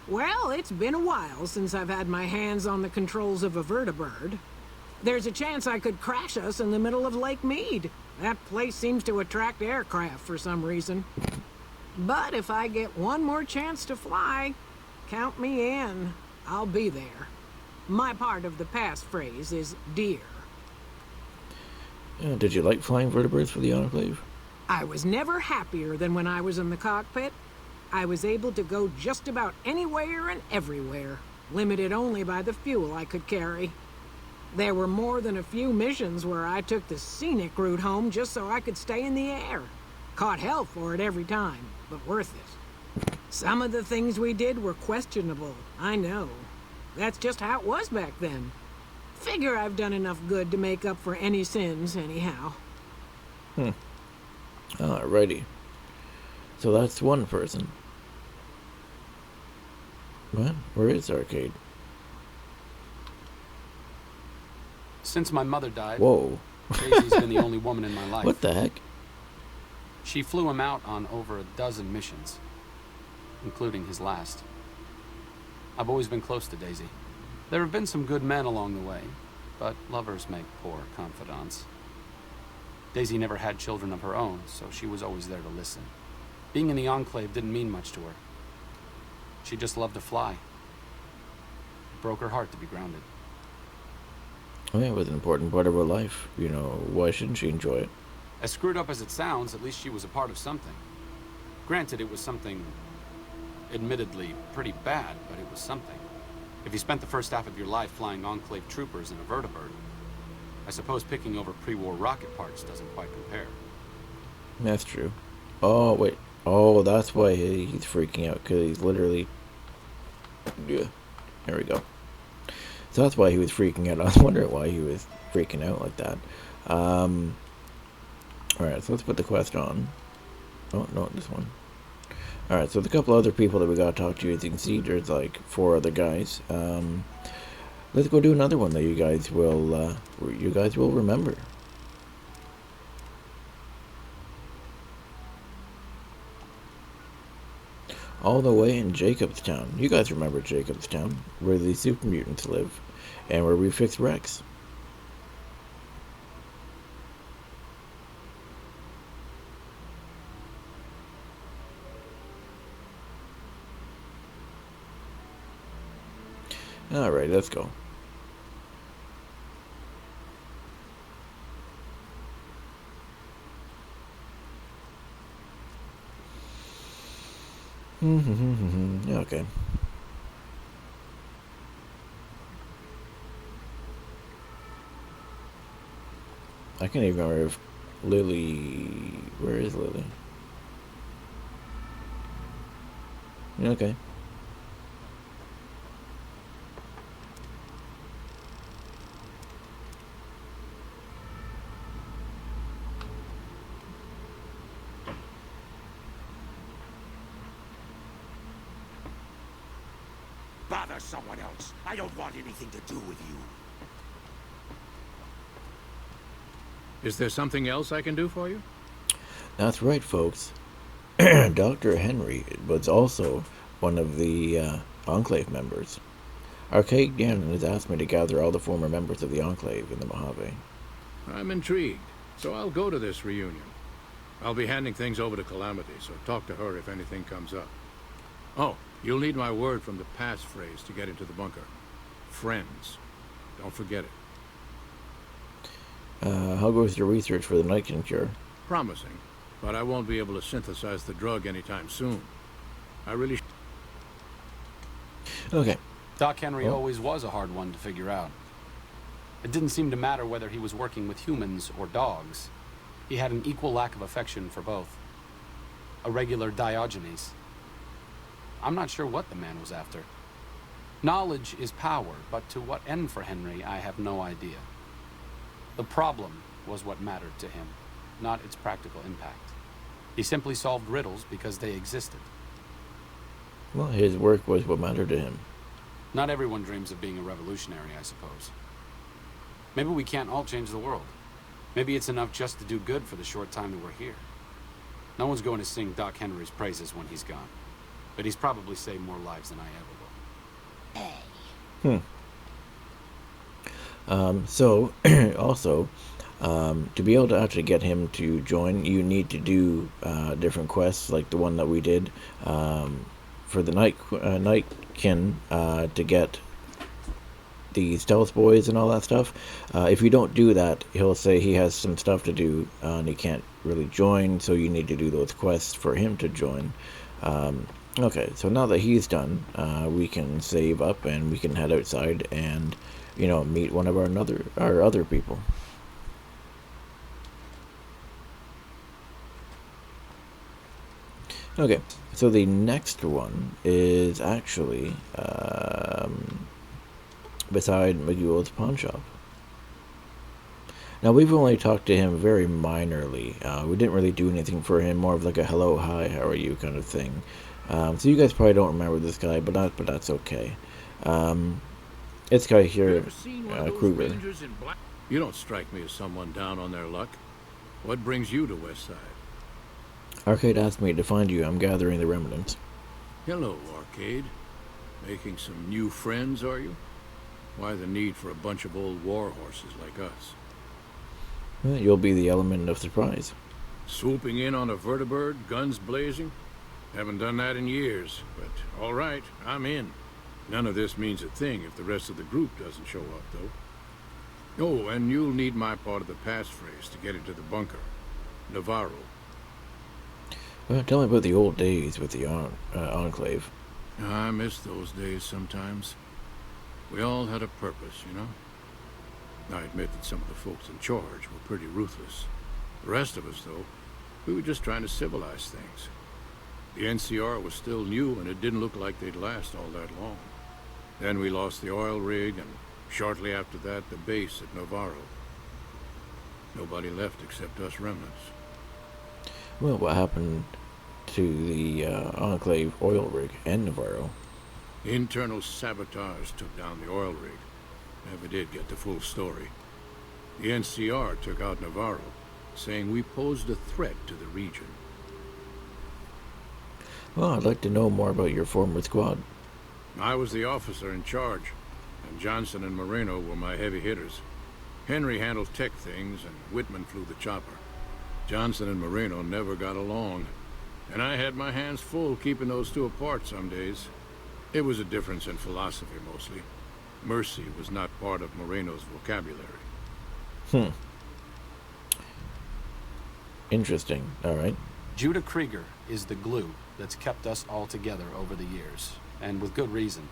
Well, it's been a while since I've had my hands on the controls of a vertibird. There's a chance I could crash us in the middle of Lake Mead. That place seems to attract aircraft for some reason. But if I get one more chance to fly, count me in. I'll be there. My part of the passphrase is dear. Did you like flying vertebrates for the Enclave? I was never happier than when I was in the cockpit. I was able to go just about anywhere and everywhere, limited only by the fuel I could carry. There were more than a few missions where I took the scenic route home just so I could stay in the air. Caught hell for it every time, but worth it. Some of the things we did were questionable, I know. That's just how it was back then. Figure I've done enough good to make up for any sins, anyhow. Alrighty. So that's one person. What? Where is Arcade? Since my mother died, Whoa. Daisy's been the only woman in my life. What the heck? She flew him out on over a dozen missions, including his last. I've always been close to Daisy. There have been some good men along the way, but lovers make poor confidants. Daisy never had children of her own, so she was always there to listen. Being in the Enclave didn't mean much to her. She just loved to fly. It broke her heart to be grounded. Oh, yeah, it was an important part of her life. You know, why shouldn't she enjoy it? As screwed up as it sounds, at least she was a part of something. Granted, it was something admittedly pretty bad, but it was something. If you spent the first half of your life flying Enclave troopers in a vertibird, I suppose picking over pre-war rocket parts doesn't quite compare. That's true. Oh, wait. Oh, that's why he's freaking out, because he's literally... Yeah. There we go. So that's why he was freaking out. I was wondering why he was freaking out like that. Alright, so let's put the quest on. Oh, no, this one. Alright, so the couple other people that we gotta talk to, as you can see, there's like 4 other guys. Let's go do another one that you guys will remember. All the way in Jacobstown. You guys remember Jacobstown, where the super mutants live, and where we fix Rex. Alright, let's go. Okay. I can't even remember if Lily... Where is Lily? Okay. Bother someone else. I don't want anything to do with you. Is there something else I can do for you? That's right, folks. Dr. Henry was also one of the Enclave members. Archaic Gannon has asked me to gather all the former members of the Enclave in the Mojave. I'm intrigued, so I'll go to this reunion. I'll be handing things over to Calamity, so talk to her if anything comes up. Oh, you'll need my word from the passphrase to get into the bunker. Friends. Don't forget it. How goes your research for the Nightkin cure? Promising, but I won't be able to synthesize the drug anytime soon. I really... Okay. Doc Henry always was a hard one to figure out. It didn't seem to matter whether he was working with humans or dogs. He had an equal lack of affection for both. A regular Diogenes. I'm not sure what the man was after. Knowledge is power, but to what end for Henry, I have no idea. The problem was what mattered to him, not its practical impact. He simply solved riddles because they existed. Well, his work was what mattered to him. Not everyone dreams of being a revolutionary, I suppose. Maybe we can't all change the world. Maybe it's enough just to do good for the short time that we're here. No one's going to sing Doc Henry's praises when he's gone. But he's probably saved more lives than I ever will. So, also, to be able to actually get him to join, you need to do different quests, like the one that we did for the Nightkin to get the stealth boys and all that stuff. If you don't do that, he'll say he has some stuff to do and he can't really join, so you need to do those quests for him to join. Okay, so now that he's done, we can save up and we can head outside and, you know, meet one of our other people. Okay, so the next one is actually beside McGule's pawn shop. Now, we've only talked to him very minorly. We didn't really do anything for him, more of like a hello, hi, how are you kind of thing. So you guys probably don't remember this guy, but that's okay. This guy here, Kruger. You don't strike me as someone down on their luck. What brings you to Westside? Arcade asked me to find you. I'm gathering the remnants. Hello, Arcade. Making some new friends, are you? Why the need for a bunch of old war horses like us? Well, you'll be the element of surprise. Swooping in on a vertibird, guns blazing? Haven't done that in years, but all right, I'm in. None of this means a thing if the rest of the group doesn't show up, though. Oh, and you'll need my part of the passphrase to get into the bunker. Navarro. Well, tell me about the old days with the Enclave. I miss those days sometimes. We all had a purpose, you know? I admit that some of the folks in charge were pretty ruthless. The rest of us, though, we were just trying to civilize things. The NCR was still new, and it didn't look like they'd last all that long. Then we lost the oil rig, and shortly after that, the base at Navarro. Nobody left except us remnants. Well, what happened to the Enclave oil rig and Navarro? Internal sabotage took down the oil rig. Never did get the full story. The NCR took out Navarro, saying we posed a threat to the region. Well, I'd like to know more about your former squad. I was the officer in charge, and Johnson and Moreno were my heavy hitters. Henry handled tech things, and Whitman flew the chopper. Johnson and Moreno never got along, and I had my hands full keeping those two apart some days. It was a difference in philosophy, mostly. Mercy was not part of Moreno's vocabulary. Interesting. All right. Judah Krieger is the glue that's kept us all together over the years, and with good reason.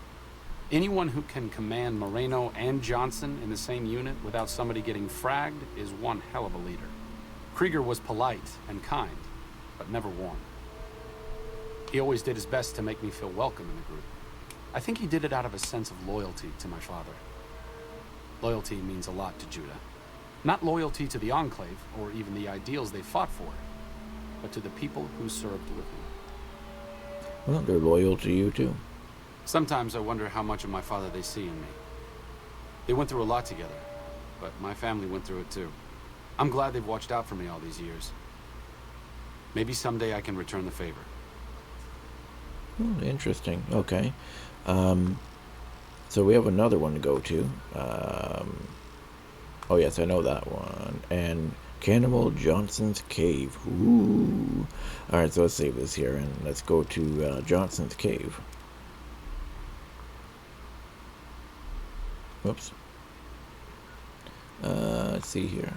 Anyone who can command Moreno and Johnson in the same unit without somebody getting fragged is one hell of a leader. Krieger was polite and kind, but never warm. He always did his best to make me feel welcome in the group. I think he did it out of a sense of loyalty to my father. Loyalty means a lot to Judah. Not loyalty to the Enclave, or even the ideals they fought for, but to the people who served with him. Well, they're loyal to you, too. Sometimes I wonder how much of my father they see in me. They went through a lot together, but my family went through it too. I'm glad they've watched out for me all these years. Maybe someday I can return the favor. Interesting. Okay. So we have another one to go to. Oh yes, I know that one. And Cannibal Johnson's Cave. Ooh. Alright, so let's save this here and let's go to Johnson's Cave. Whoops. Let's see here.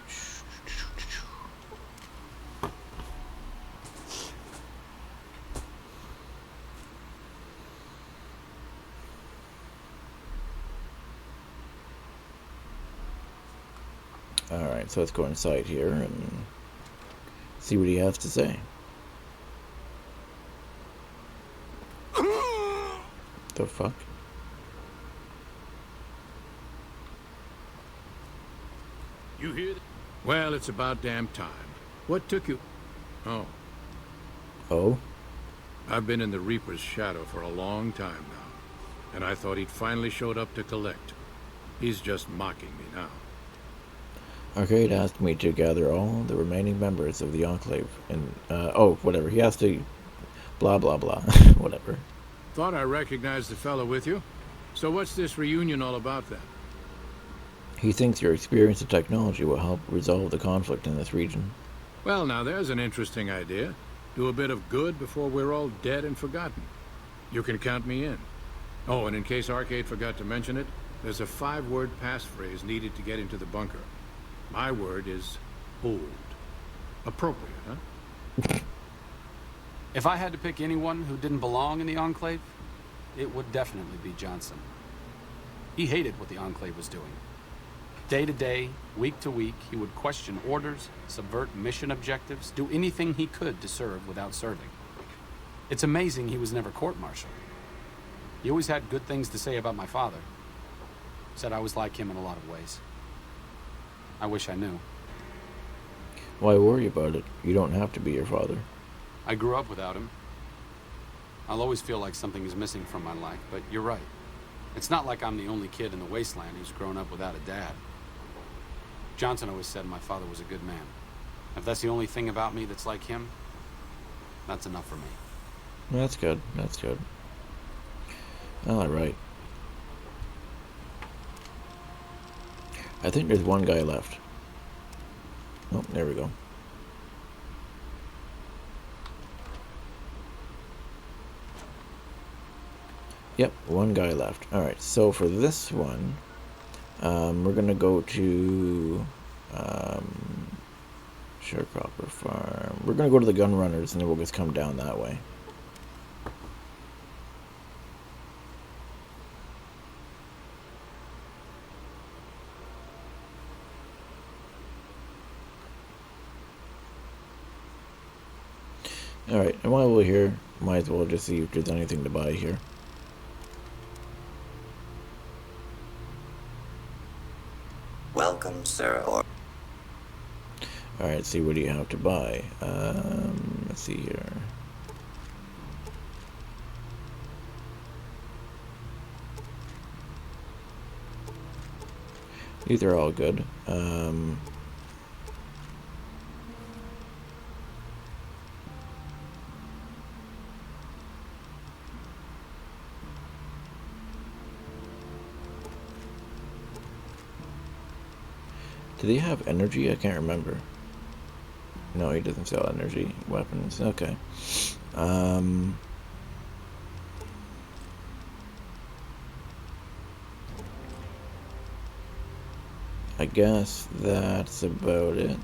Alright, so let's go inside here and see what he has to say. The fuck? You hear that? Well, it's about damn time. What took you? Oh. Oh? I've been in the Reaper's shadow for a long time now, and I thought he'd finally showed up to collect. He's just mocking me now. Arcade asked me to gather all the remaining members of the Enclave, and, oh, whatever. He has to, blah, blah, blah, whatever. Thought I recognized the fellow with you. So what's this reunion all about, then? He thinks your experience and technology will help resolve the conflict in this region. Well, now, there's an interesting idea. Do a bit of good before we're all dead and forgotten. You can count me in. Oh, and in case Arcade forgot to mention it, there's a 5-word passphrase needed to get into the bunker. My word is old. Appropriate, huh? If I had to pick anyone who didn't belong in the Enclave, it would definitely be Johnson. He hated what the Enclave was doing. Day to day, week to week, he would question orders, subvert mission objectives, do anything he could to serve without serving. It's amazing he was never court-martialed. He always had good things to say about my father. Said I was like him in a lot of ways. I wish I knew. Why worry about it? You don't have to be your father. I grew up without him. I'll always feel like something is missing from my life, but you're right. It's not like I'm the only kid in the wasteland who's grown up without a dad. Johnson always said my father was a good man. If that's the only thing about me that's like him, that's enough for me. That's good. That's good. All right. I think there's one guy left. Oh, there we go. Yep, one guy left. Alright, so for this one, we're gonna go to Sharecropper Farm. We're gonna go to the gun runners and then we'll just come down that way. Alright, and while we're here, might as well just see if there's anything to buy here. Welcome, sir. Alright, see what do you have to buy. Let's see here. These are all good. Do they have energy? I can't remember. No, he doesn't sell energy weapons. Okay. I guess that's about it.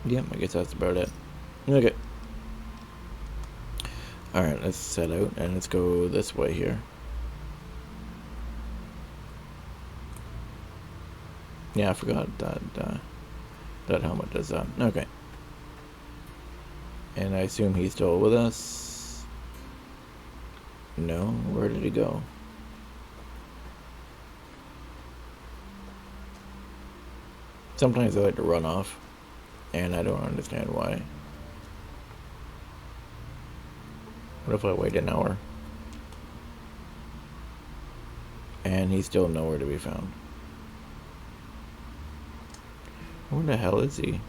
Yep, I guess that's about it. Okay. Alright, let's set out and let's go this way here. Yeah, I forgot that that helmet does that. Okay. And I assume he's still with us. No, where did he go? Sometimes I like to run off, and I don't understand why. What if I wait an hour? And he's still nowhere to be found. Who the hell is he?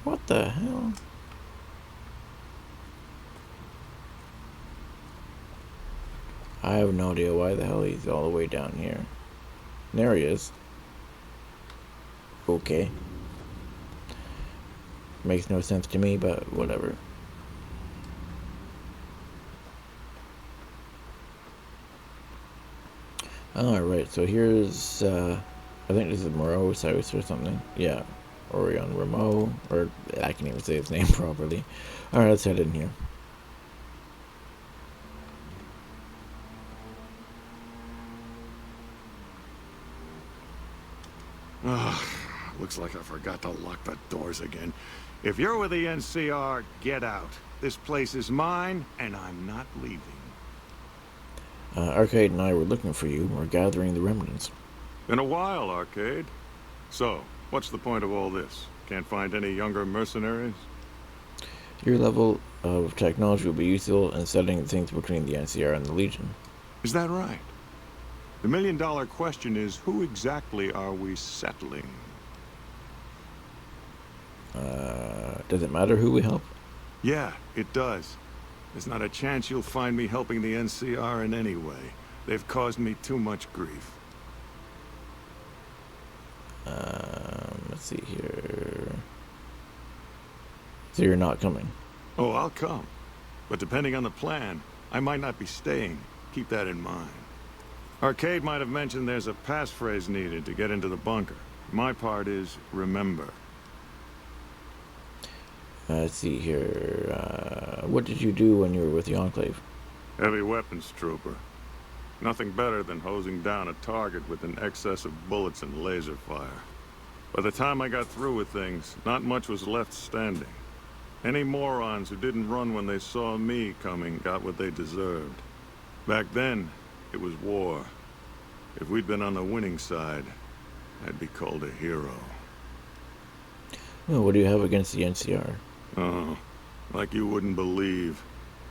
What the hell? I have no idea why the hell he's all the way down here. There he is. Okay. Makes no sense to me, but whatever. Alright, so here's, I think this is Moreau's house or something. Yeah, Orion Rameau, or I can't even say his name properly. Alright, let's head in here. Ugh, looks like I forgot to lock the doors again. If you're with the NCR, get out. This place is mine, and I'm not leaving. Arcade and I were looking for you. We're gathering the remnants. Been a while, Arcade. So, what's the point of all this? Can't find any younger mercenaries? Your level of technology will be useful in settling things between the NCR and the Legion. Is that right? The million-dollar question is, who exactly are we settling? Does it matter who we help? Yeah, it does. There's not a chance you'll find me helping the NCR in any way. They've caused me too much grief. Let's see here. So you're not coming? Oh, I'll come. But depending on the plan, I might not be staying. Keep that in mind. Arcade might have mentioned there's a passphrase needed to get into the bunker. My part is, remember. Let's see here. What did you do when you were with the Enclave? Heavy weapons trooper. Nothing better than hosing down a target with an excess of bullets and laser fire. By the time I got through with things, not much was left standing. Any morons who didn't run when they saw me coming got what they deserved. Back then, it was war. If we'd been on the winning side, I'd be called a hero. Well, what do you have against the NCR? Oh, like you wouldn't believe.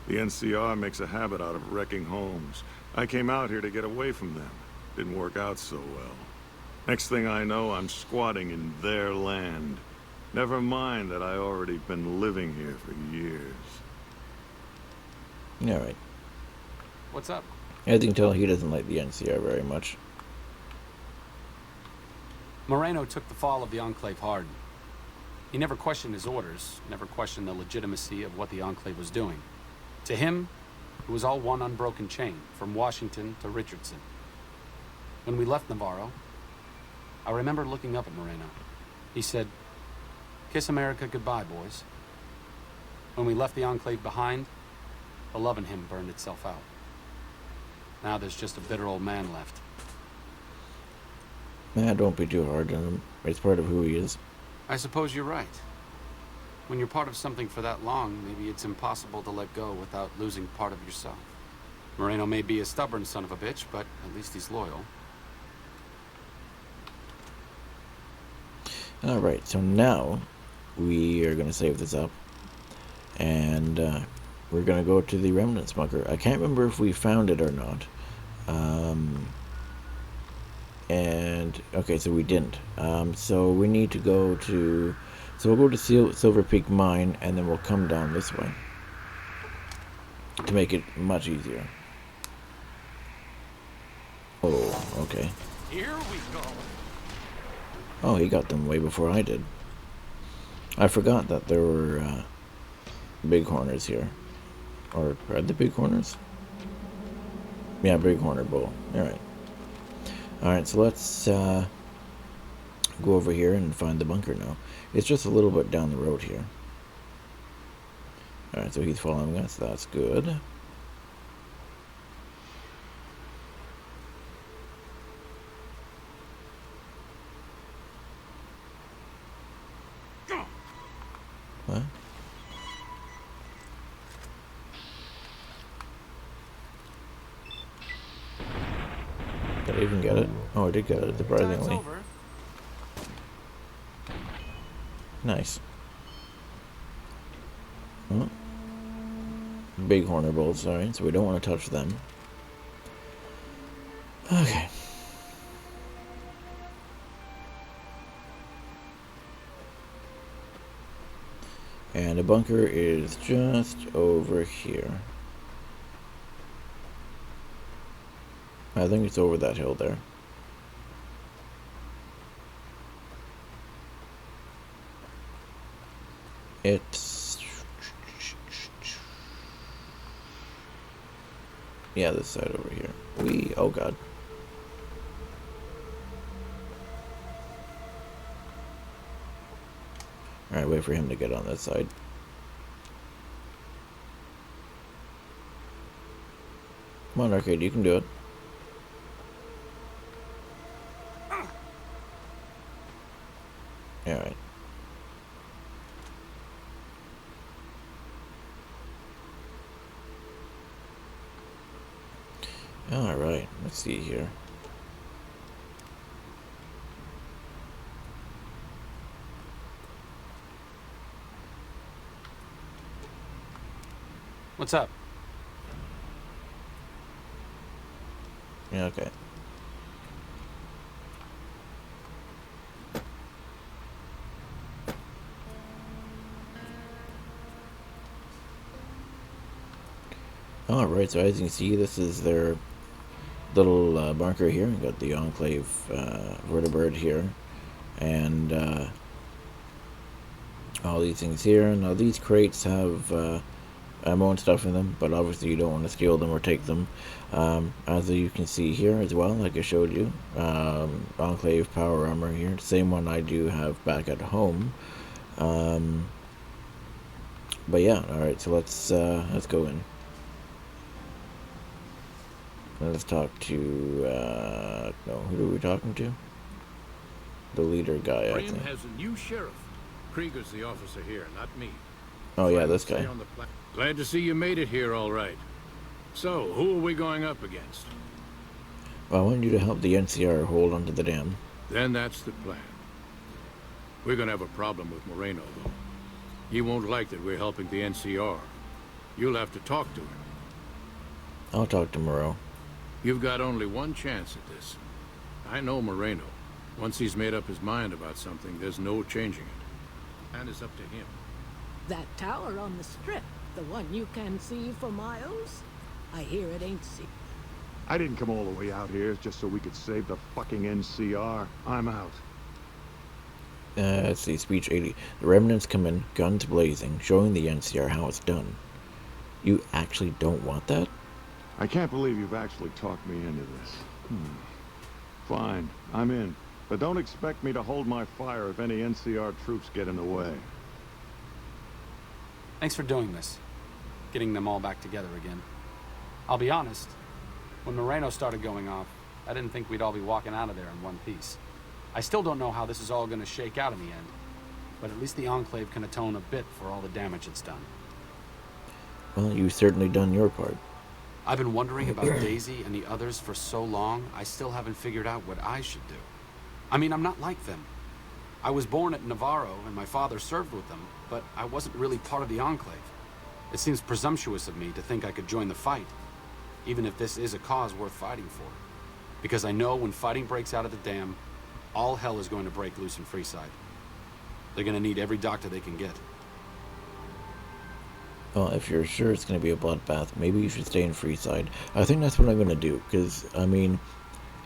The NCR makes a habit out of wrecking homes. I came out here to get away from them. Didn't work out so well. Next thing I know, I'm squatting in their land. Never mind that I already been living here for years. Alright. What's up? I can tell he doesn't like the NCR very much. Moreno took the fall of the Enclave hard. He never questioned his orders, never questioned the legitimacy of what the Enclave was doing. To him, it was all one unbroken chain, from Washington to Richardson. When we left Navarro, I remember looking up at Moreno. He said, "Kiss America goodbye, boys." When we left the Enclave behind, the love in him burned itself out. Now there's just a bitter old man left. Nah, don't be too hard on him. It's part of who he is. I suppose you're right. When you're part of something for that long, maybe it's impossible to let go without losing part of yourself. Moreno may be a stubborn son of a bitch, but at least he's loyal. Alright, so now we are going to save this up. And we're going to go to the Remnants bunker. I can't remember if we found it or not. And okay, so we didn't. So we need to go to. So we'll go to Silver Peak Mine, and then we'll come down this way to make it much easier. Oh, okay. Here we go. Oh, he got them way before I did. I forgot that there were bighorners here. Or are they bighorners? Yeah, bighorner bull. Alright. Alright, so let's go over here and find the bunker now. It's just a little bit down the road here. Alright, so he's following us. That's good. What? Did I even get it? Oh, I did get it, surprisingly. Nice. Oh. Bighorner bulls, sorry, so we don't want to touch them. Okay. And the bunker is just over here. I think it's over that hill there. It's... yeah, this side over here. Oh god. Alright, wait for him to get on this side. Come on, Arcade, you can do it. Alright. Alright, let's see here. What's up? Yeah, okay. Alright, so as you can see, this is their little bunker here. We've got the Enclave vertebrate here. And all these things here. Now these crates have ammo and stuff in them, but obviously you don't want to steal them or take them. As you can see here as well, like I showed you, Enclave Power Armor here, same one I do have back at home. But yeah, alright, so let's go in. Let's talk to, no, who are we talking to? The leader guy, I think. has a new sheriff. Krieger's the officer here, not me. Oh yeah, this guy. Glad to see you made it here all right. So, who are we going up against? Well, I want you to help the NCR hold onto the dam. Then that's the plan. We're gonna have a problem with Moreno, though. He won't like that we're helping the NCR. You'll have to talk to him. I'll talk to Moreau. You've got only one chance at this. I know Moreno. Once he's made up his mind about something, there's no changing it. And it's up to him. That tower on the strip, the one you can see for miles? I hear it ain't see. I didn't come all the way out here just so we could save the fucking NCR. I'm out. Let's see, speech 80. The Remnants come in, guns blazing, showing the NCR how it's done. You actually don't want that? I can't believe you've actually talked me into this. Fine, I'm in. But don't expect me to hold my fire if any NCR troops get in the way. Thanks for doing this. Getting them all back together again. I'll be honest, when Moreno started going off, I didn't think we'd all be walking out of there in one piece. I still don't know how this is all going to shake out in the end, but at least the Enclave can atone a bit for all the damage it's done. Well, you've certainly done your part. I've been wondering about Daisy and the others for so long, I still haven't figured out what I should do. I mean, I'm not like them. I was born at Navarro, and my father served with them, but I wasn't really part of the Enclave. It seems presumptuous of me to think I could join the fight, even if this is a cause worth fighting for. Because I know when fighting breaks out at the dam, all hell is going to break loose in Freeside. They're going to need every doctor they can get. Well, if you're sure it's going to be a bloodbath, maybe you should stay in Freeside. I think that's what I'm going to do, because, I mean,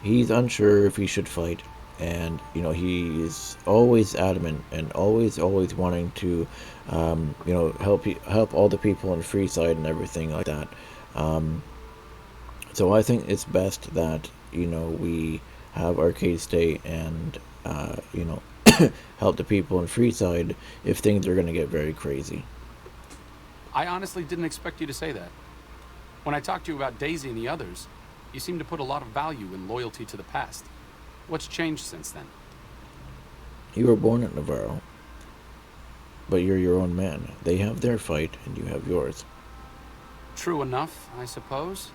he's unsure if he should fight, and, you know, he's always adamant and always wanting to, you know, help all the people in Freeside and everything like that. So I think it's best that, you know, we have Arcade stay and, you know, help the people in Freeside if things are going to get very crazy. I honestly didn't expect you to say that. When I talked to you about Daisy and the others, you seemed to put a lot of value in loyalty to the past. What's changed since then? You were born at Navarro, but you're your own man. They have their fight, and you have yours. True enough, I suppose.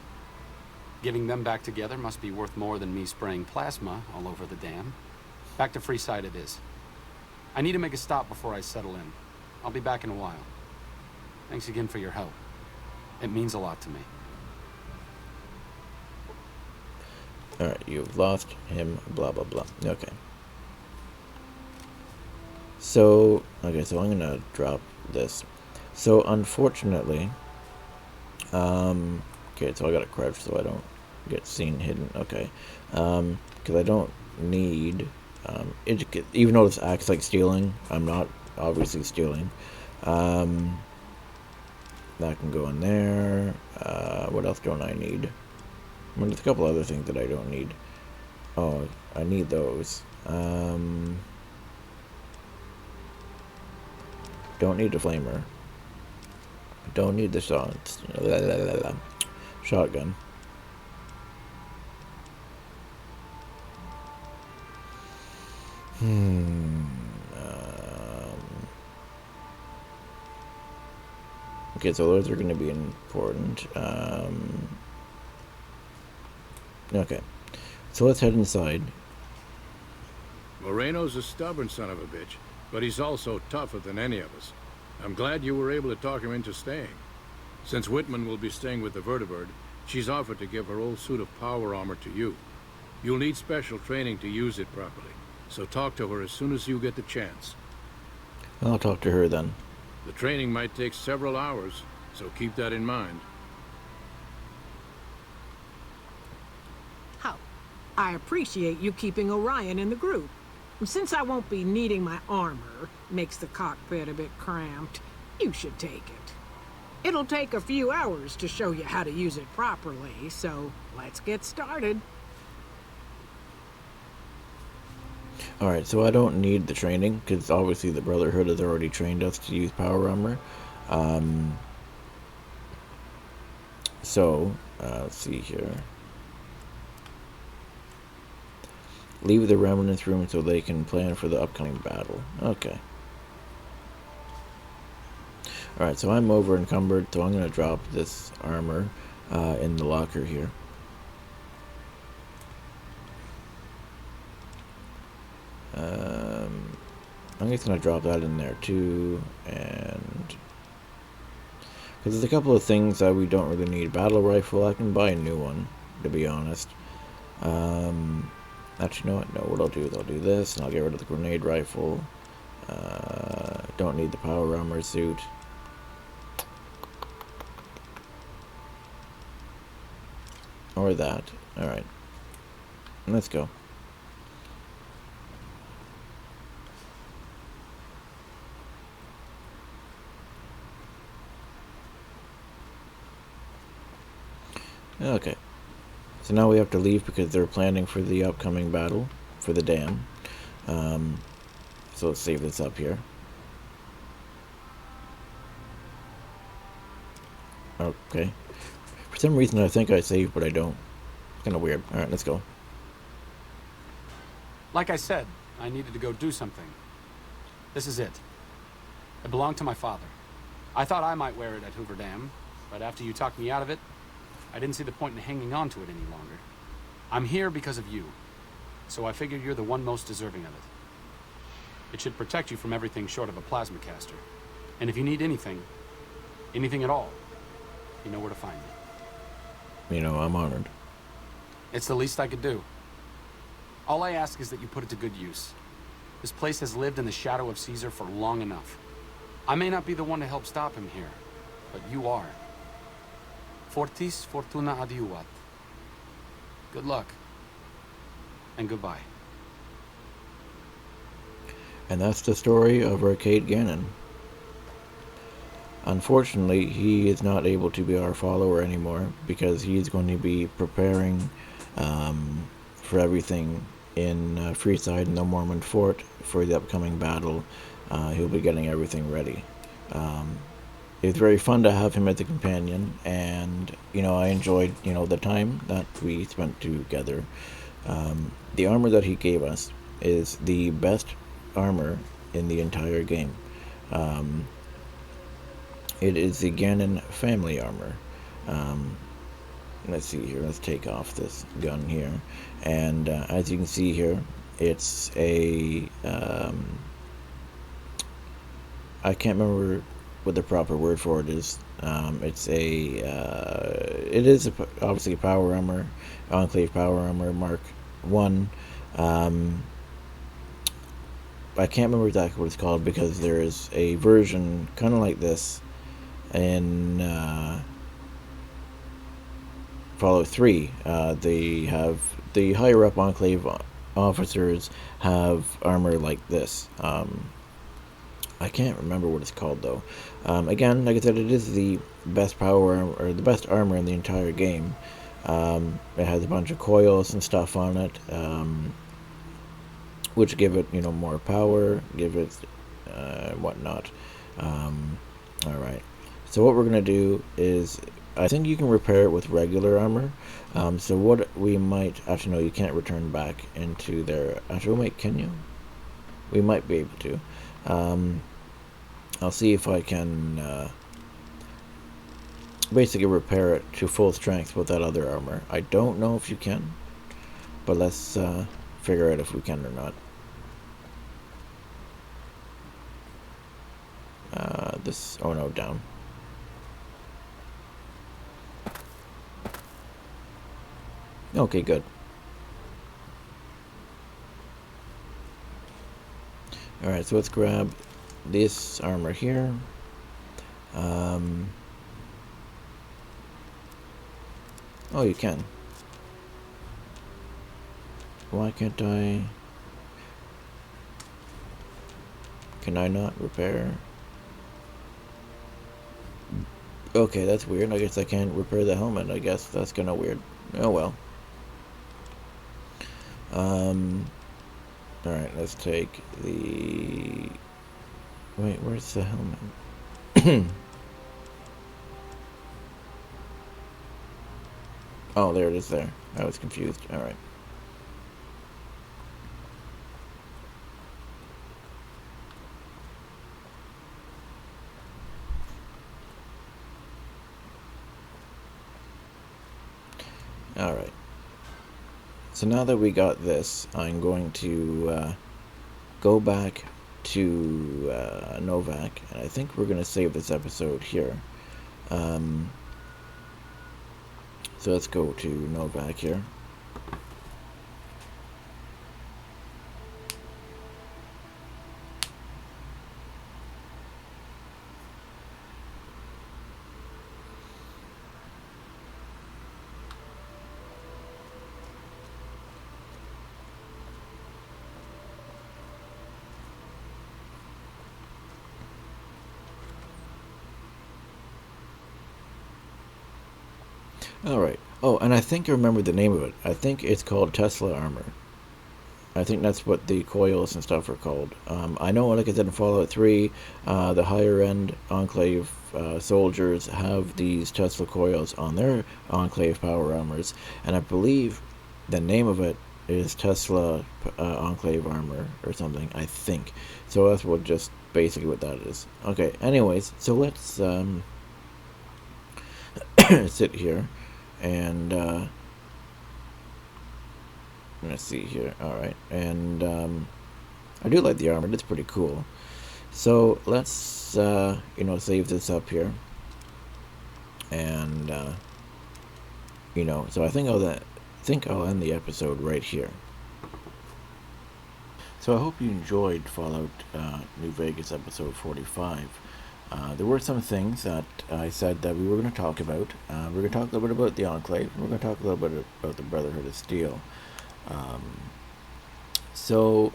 Getting them back together must be worth more than me spraying plasma all over the dam. Back to Freeside it is. I need to make a stop before I settle in. I'll be back in a while. Thanks again for your help. It means a lot to me. Alright, you've lost him, blah, blah, blah. Okay. So, okay, so I'm gonna drop this. So, unfortunately, okay, so I gotta crouch so I don't get seen hidden. Okay, because I don't need, even though this acts like stealing, I'm not obviously stealing. That can go in there. What else don't I need? I mean, there's a couple other things that I don't need. Oh, I need those. Don't need the flamer. Don't need the shotgun. Okay, so those are going to be important. Okay, so let's head inside. Moreno's a stubborn son of a bitch, but he's also tougher than any of us. I'm glad you were able to talk him into staying. Since Whitman will be staying with the Vertibird, she's offered to give her old suit of power armor to you. You'll need special training to use it properly, so talk to her as soon as you get the chance. I'll talk to her then. The training might take several hours, so keep that in mind. How? I appreciate you keeping Orion in the group. Since I won't be needing my armor, makes the cockpit a bit cramped, you should take it. It'll take a few hours to show you how to use it properly, so let's get started. Alright, so I don't need the training, because obviously the Brotherhood has already trained us to use power armor. Let's see here. Leave the Remnants room so they can plan for the upcoming battle. Okay. Alright, so I'm over encumbered, so I'm going to drop this armor in the locker here. I'm just going to drop that in there too, and because there's a couple of things that we don't really need. Battle rifle, I can buy a new one, to be honest. Actually, you know what? No, what I'll do is I'll do this, and I'll get rid of the grenade rifle. Don't need the power armor suit. Or that. Alright. Let's go. Okay. So now we have to leave because they're planning for the upcoming battle for the dam. So let's save this up here. Okay. For some reason I think I saved, but I don't. It's kind of weird. Alright, let's go. Like I said, I needed to go do something. This is it. It belonged to my father. I thought I might wear it at Hoover Dam, but after you talked me out of it, I didn't see the point in hanging on to it any longer. I'm here because of you, so I figured you're the one most deserving of it. It should protect you from everything short of a plasma caster. And if you need anything at all, you know where to find me. You know, I'm honored. It's the least I could do. All I ask is that you put it to good use. This place has lived in the shadow of Caesar for long enough. I may not be the one to help stop him here, but you are. Fortis fortuna adiuvat. Good luck. And goodbye. And that's the story of Arcade Gannon. Unfortunately, he is not able to be our follower anymore because he's going to be preparing for everything in Freeside and the Mormon Fort for the upcoming battle. He'll be getting everything ready. It's very fun to have him as a companion, and I enjoyed the time that we spent together. The armor that he gave us is the best armor in the entire game. It is the Gannon family armor. Let's see here. Let's take off this gun here, and as you can see here, it's a I can't remember what the proper word for it is. It is obviously a power armor, Enclave power armor Mark 1. I can't remember exactly what it's called, because there is a version kind of like this in Fallout 3. They have the higher up Enclave officers have armor like this. I can't remember what it's called though. Again, like I said, it is the best power or the best armor in the entire game. It has a bunch of coils and stuff on it, which give it, more power, give it whatnot. Alright, so what we're going to do is, I think you can repair it with regular armor. So what we might, actually no, you can't return back into there. Actually, wait, can you? We might be able to. I'll see if I can basically repair it to full strength with that other armor. I don't know if you can, but let's figure out if we can or not. Oh no, down. Okay, good. Alright, so let's grab this armor here. Oh, you can. Why can't I? Can I not repair? Okay, that's weird. I guess I can't repair the helmet. I guess that's kind of weird. Oh well. Alright, let's take the... Wait, where's the helmet? Oh, there it is there. I was confused. Alright. Alright. So now that we got this, I'm going to go back to Novak, and I think we're going to save this episode here. So let's go to Novak here. Alright. Oh, and I think I remember the name of it. I think it's called Tesla Armor. I think that's what the coils and stuff are called. I know, like I said in Fallout 3, the higher end Enclave soldiers have these Tesla coils on their Enclave power armors, and I believe the name of it is Tesla Enclave Armor or something, I think. So that's what just basically what that is. Okay, anyways, so let's sit here. And let's see here. Alright, and I do like the armor. It's pretty cool. So let's save this up here. And so I think I'll end the episode right here. So I hope you enjoyed Fallout New Vegas episode 45. There were some things that I said that we were going to talk about. We're going to talk a little bit about the Enclave. We're going to talk a little bit about the Brotherhood of Steel. So,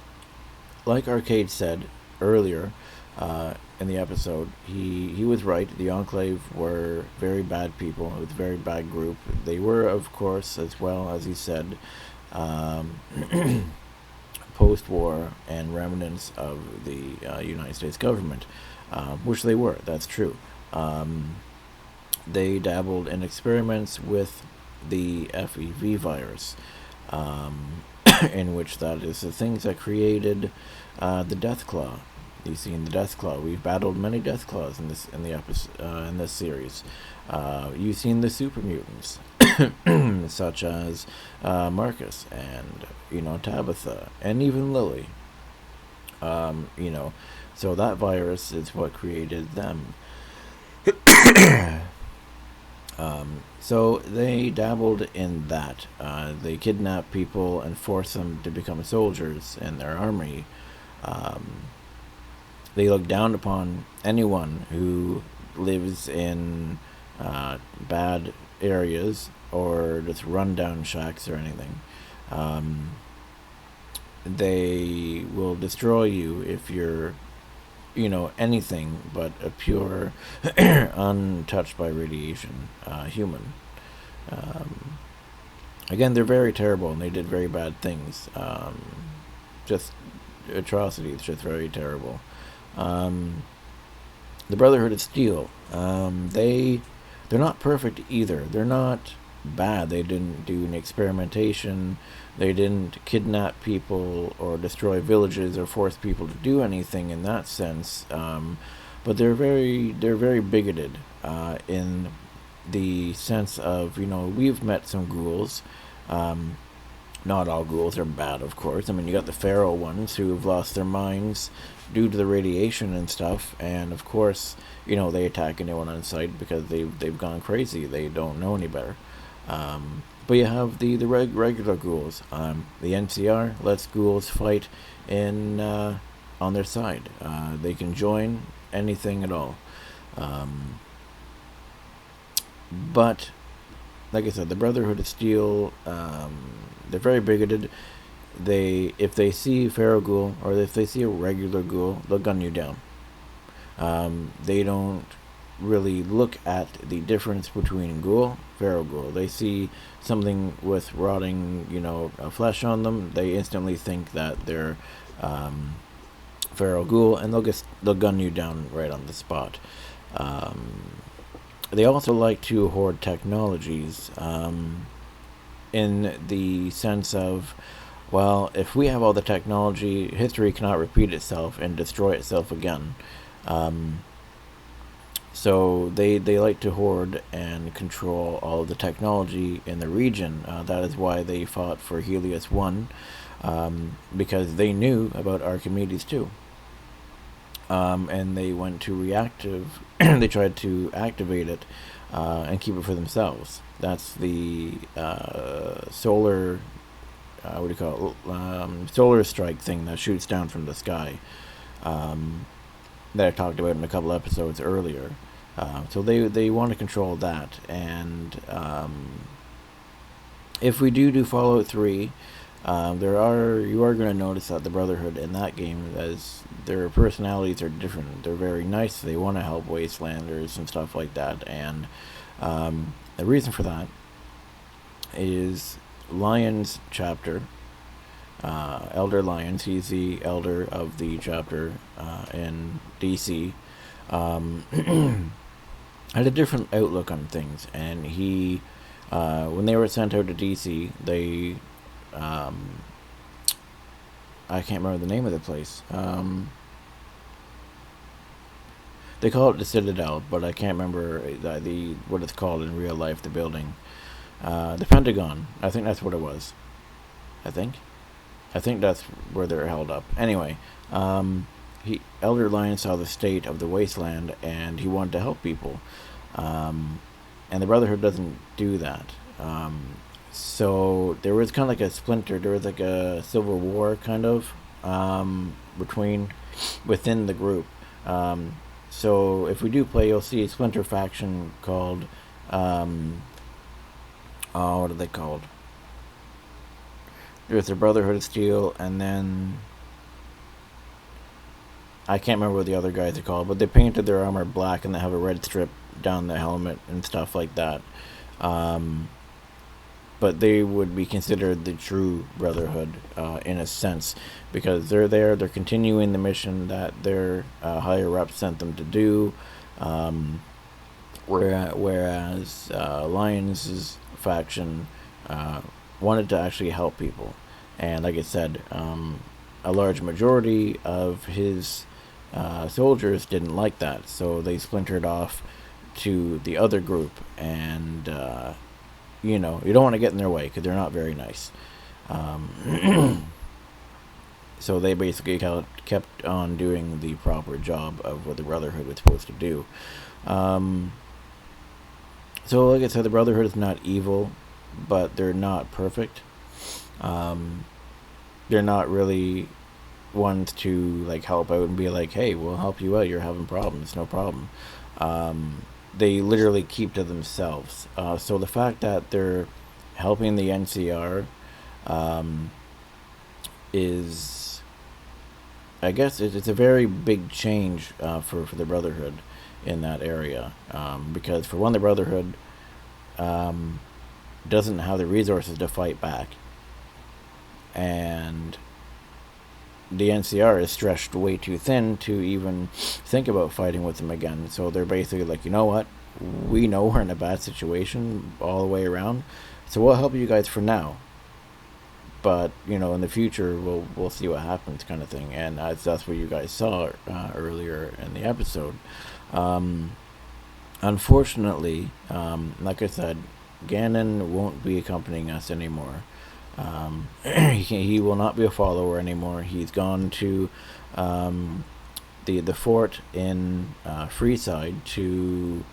like Arcade said earlier in the episode, he was right. The Enclave were very bad people. It was a very bad group. They were, of course, as well as he said, post-war and remnants of the United States government. Which they were, that's true. They dabbled in experiments with the FEV virus, in which that is the things that created the Death Claw. You've seen the Death Claw. We've battled many Death Claws in this series. You've seen the super mutants, such as Marcus and Tabitha and even Lily. So that virus is what created them. So they dabbled in that. They kidnapped people and forced them to become soldiers in their army. They look down upon anyone who lives in bad areas or just rundown shacks or anything. They will destroy you if you're, anything but a pure, untouched by radiation human. Again, they're very terrible, and they did very bad things. Just atrocities, just very terrible. The Brotherhood of Steel, they're not perfect either. They're not bad. They didn't do an experimentation. They didn't kidnap people or destroy villages or force people to do anything in that sense. But they're very bigoted in the sense of, we've met some ghouls. Not all ghouls are bad, of course. I mean, you got the feral ones who have lost their minds due to the radiation and stuff, and of course, they attack anyone on sight because they've gone crazy. They don't know any better. But you have the regular ghouls. The NCR lets ghouls fight in on their side. They can join anything at all. But like I said, the Brotherhood of Steel, they're very bigoted. If they see feral ghoul or if they see a regular ghoul, they'll gun you down. They don't really look at the difference between ghoul, feral ghoul. They see something with rotting, flesh on them. They instantly think that they're feral ghoul, and they'll gun you down right on the spot. They also like to hoard technologies, in the sense of, well, if we have all the technology, history cannot repeat itself and destroy itself again. So they like to hoard and control all of the technology in the region. That is why they fought for Helios 1, because they knew about Archimedes 2. And they went to reactive. They tried to activate it and keep it for themselves. That's the solar, what do you call it? Solar strike thing that shoots down from the sky. That I talked about in a couple episodes earlier. So they want to control that, and if we do Fallout 3, you are going to notice that the Brotherhood in that game, as their personalities are different. They're very nice. They want to help wastelanders and stuff like that, and the reason for that is Lyon's chapter. Elder Lyons, he's the elder of the chapter in DC, had a different outlook on things, and he, when they were sent out to DC, they, I can't remember the name of the place. They call it the Citadel, but I can't remember what it's called in real life, the building. The Pentagon, I think that's what it was. I think that's where they're held up. Anyway, Elder Lion saw the state of the wasteland, and he wanted to help people. And the Brotherhood doesn't do that. So there was kind of like a splinter. There was like a civil war kind of within the group. So if we do play, you'll see a splinter faction called what are they called? There's the Brotherhood of Steel, and then I can't remember what the other guys are called, but they painted their armor black and they have a red strip down the helmet and stuff like that. But they would be considered the true Brotherhood in a sense, because they're continuing the mission that their higher ups sent them to do, whereas Lions' faction wanted to actually help people. And like I said, a large majority of his soldiers didn't like that, so they splintered off to the other group, and you don't want to get in their way because they're not very nice. So they basically kept on doing the proper job of what the Brotherhood was supposed to do. So like I said, the Brotherhood is not evil, but they're not perfect. They're not really ones to like help out and be like, hey, we'll help you out, you're having problems, no problem. They literally keep to themselves. So the fact that they're helping the NCR is, I guess, it's a very big change for the Brotherhood in that area. Because for one, the Brotherhood doesn't have the resources to fight back. And the NCR is stretched way too thin to even think about fighting with them again. So they're basically like, you know what? We know we're in a bad situation all the way around, so we'll help you guys for now. But, you know, in the future, we'll see what happens, kind of thing. And that's what you guys saw earlier in the episode. Unfortunately, like I said, Gannon won't be accompanying us anymore. He will not be a follower anymore. He's gone to the fort in Freeside to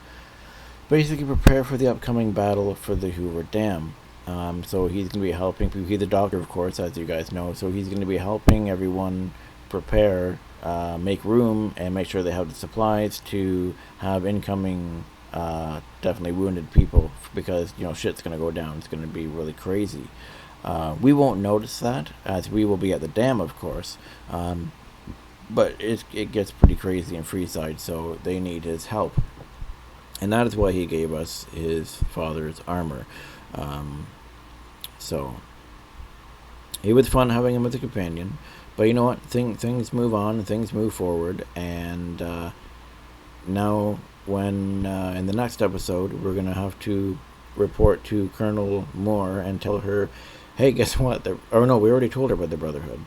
basically prepare for the upcoming battle for the Hoover Dam. So he's going to be helping people. He's a doctor, of course, as you guys know. So he's going to be helping everyone prepare, make room, and make sure they have the supplies to have incoming, definitely wounded people. Because, you know, shit's going to go down. It's going to be really crazy. We won't notice that, as we will be at the dam, of course. But it gets pretty crazy in Freeside, so they need his help. And that is why he gave us his father's armor. So it was fun having him as a companion. But you know what? Things move on, things move forward. And now, when in the next episode, we're going to have to report to Colonel Moore and tell her, hey, guess what? Oh no, we already told her about the Brotherhood.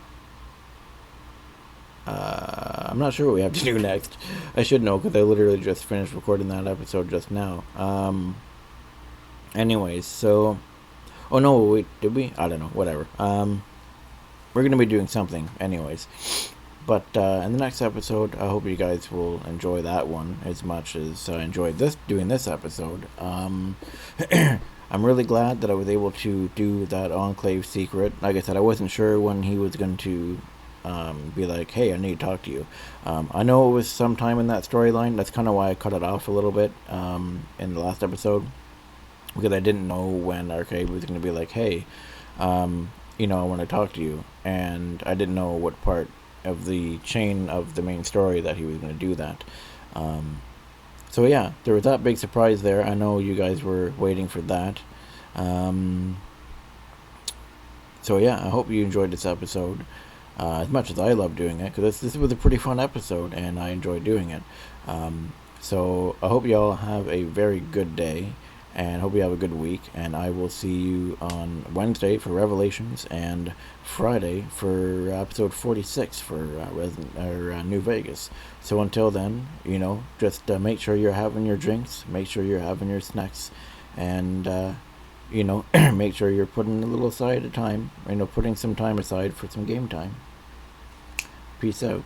I'm not sure what we have to do next. I should know, because I literally just finished recording that episode just now. Anyways, so... Oh no, wait, did we? I don't know, whatever. We're going to be doing something, anyways. But in the next episode, I hope you guys will enjoy that one as much as I enjoyed doing this episode. I'm really glad that I was able to do that Enclave secret. Like I said, I wasn't sure when he was going to be like, hey, I need to talk to you. I know it was sometime in that storyline. That's kind of why I cut it off a little bit in the last episode. Because I didn't know when Arcade was going to be like, hey, you know, I want to talk to you. And I didn't know what part of the chain of the main story that he was going to do that. So yeah, there was that big surprise there. I know you guys were waiting for that. So yeah, I hope you enjoyed this episode as much as I love doing it, because this was a pretty fun episode and I enjoyed doing it. So I hope you all have a very good day and hope you have a good week, and I will see you on Wednesday for Revelations and Friday for episode 46 for New Vegas. So until then, you know, just make sure you're having your drinks, make sure you're having your snacks, and you know, make sure you're putting a little aside of time, you know, putting some time aside for some game time. Peace out.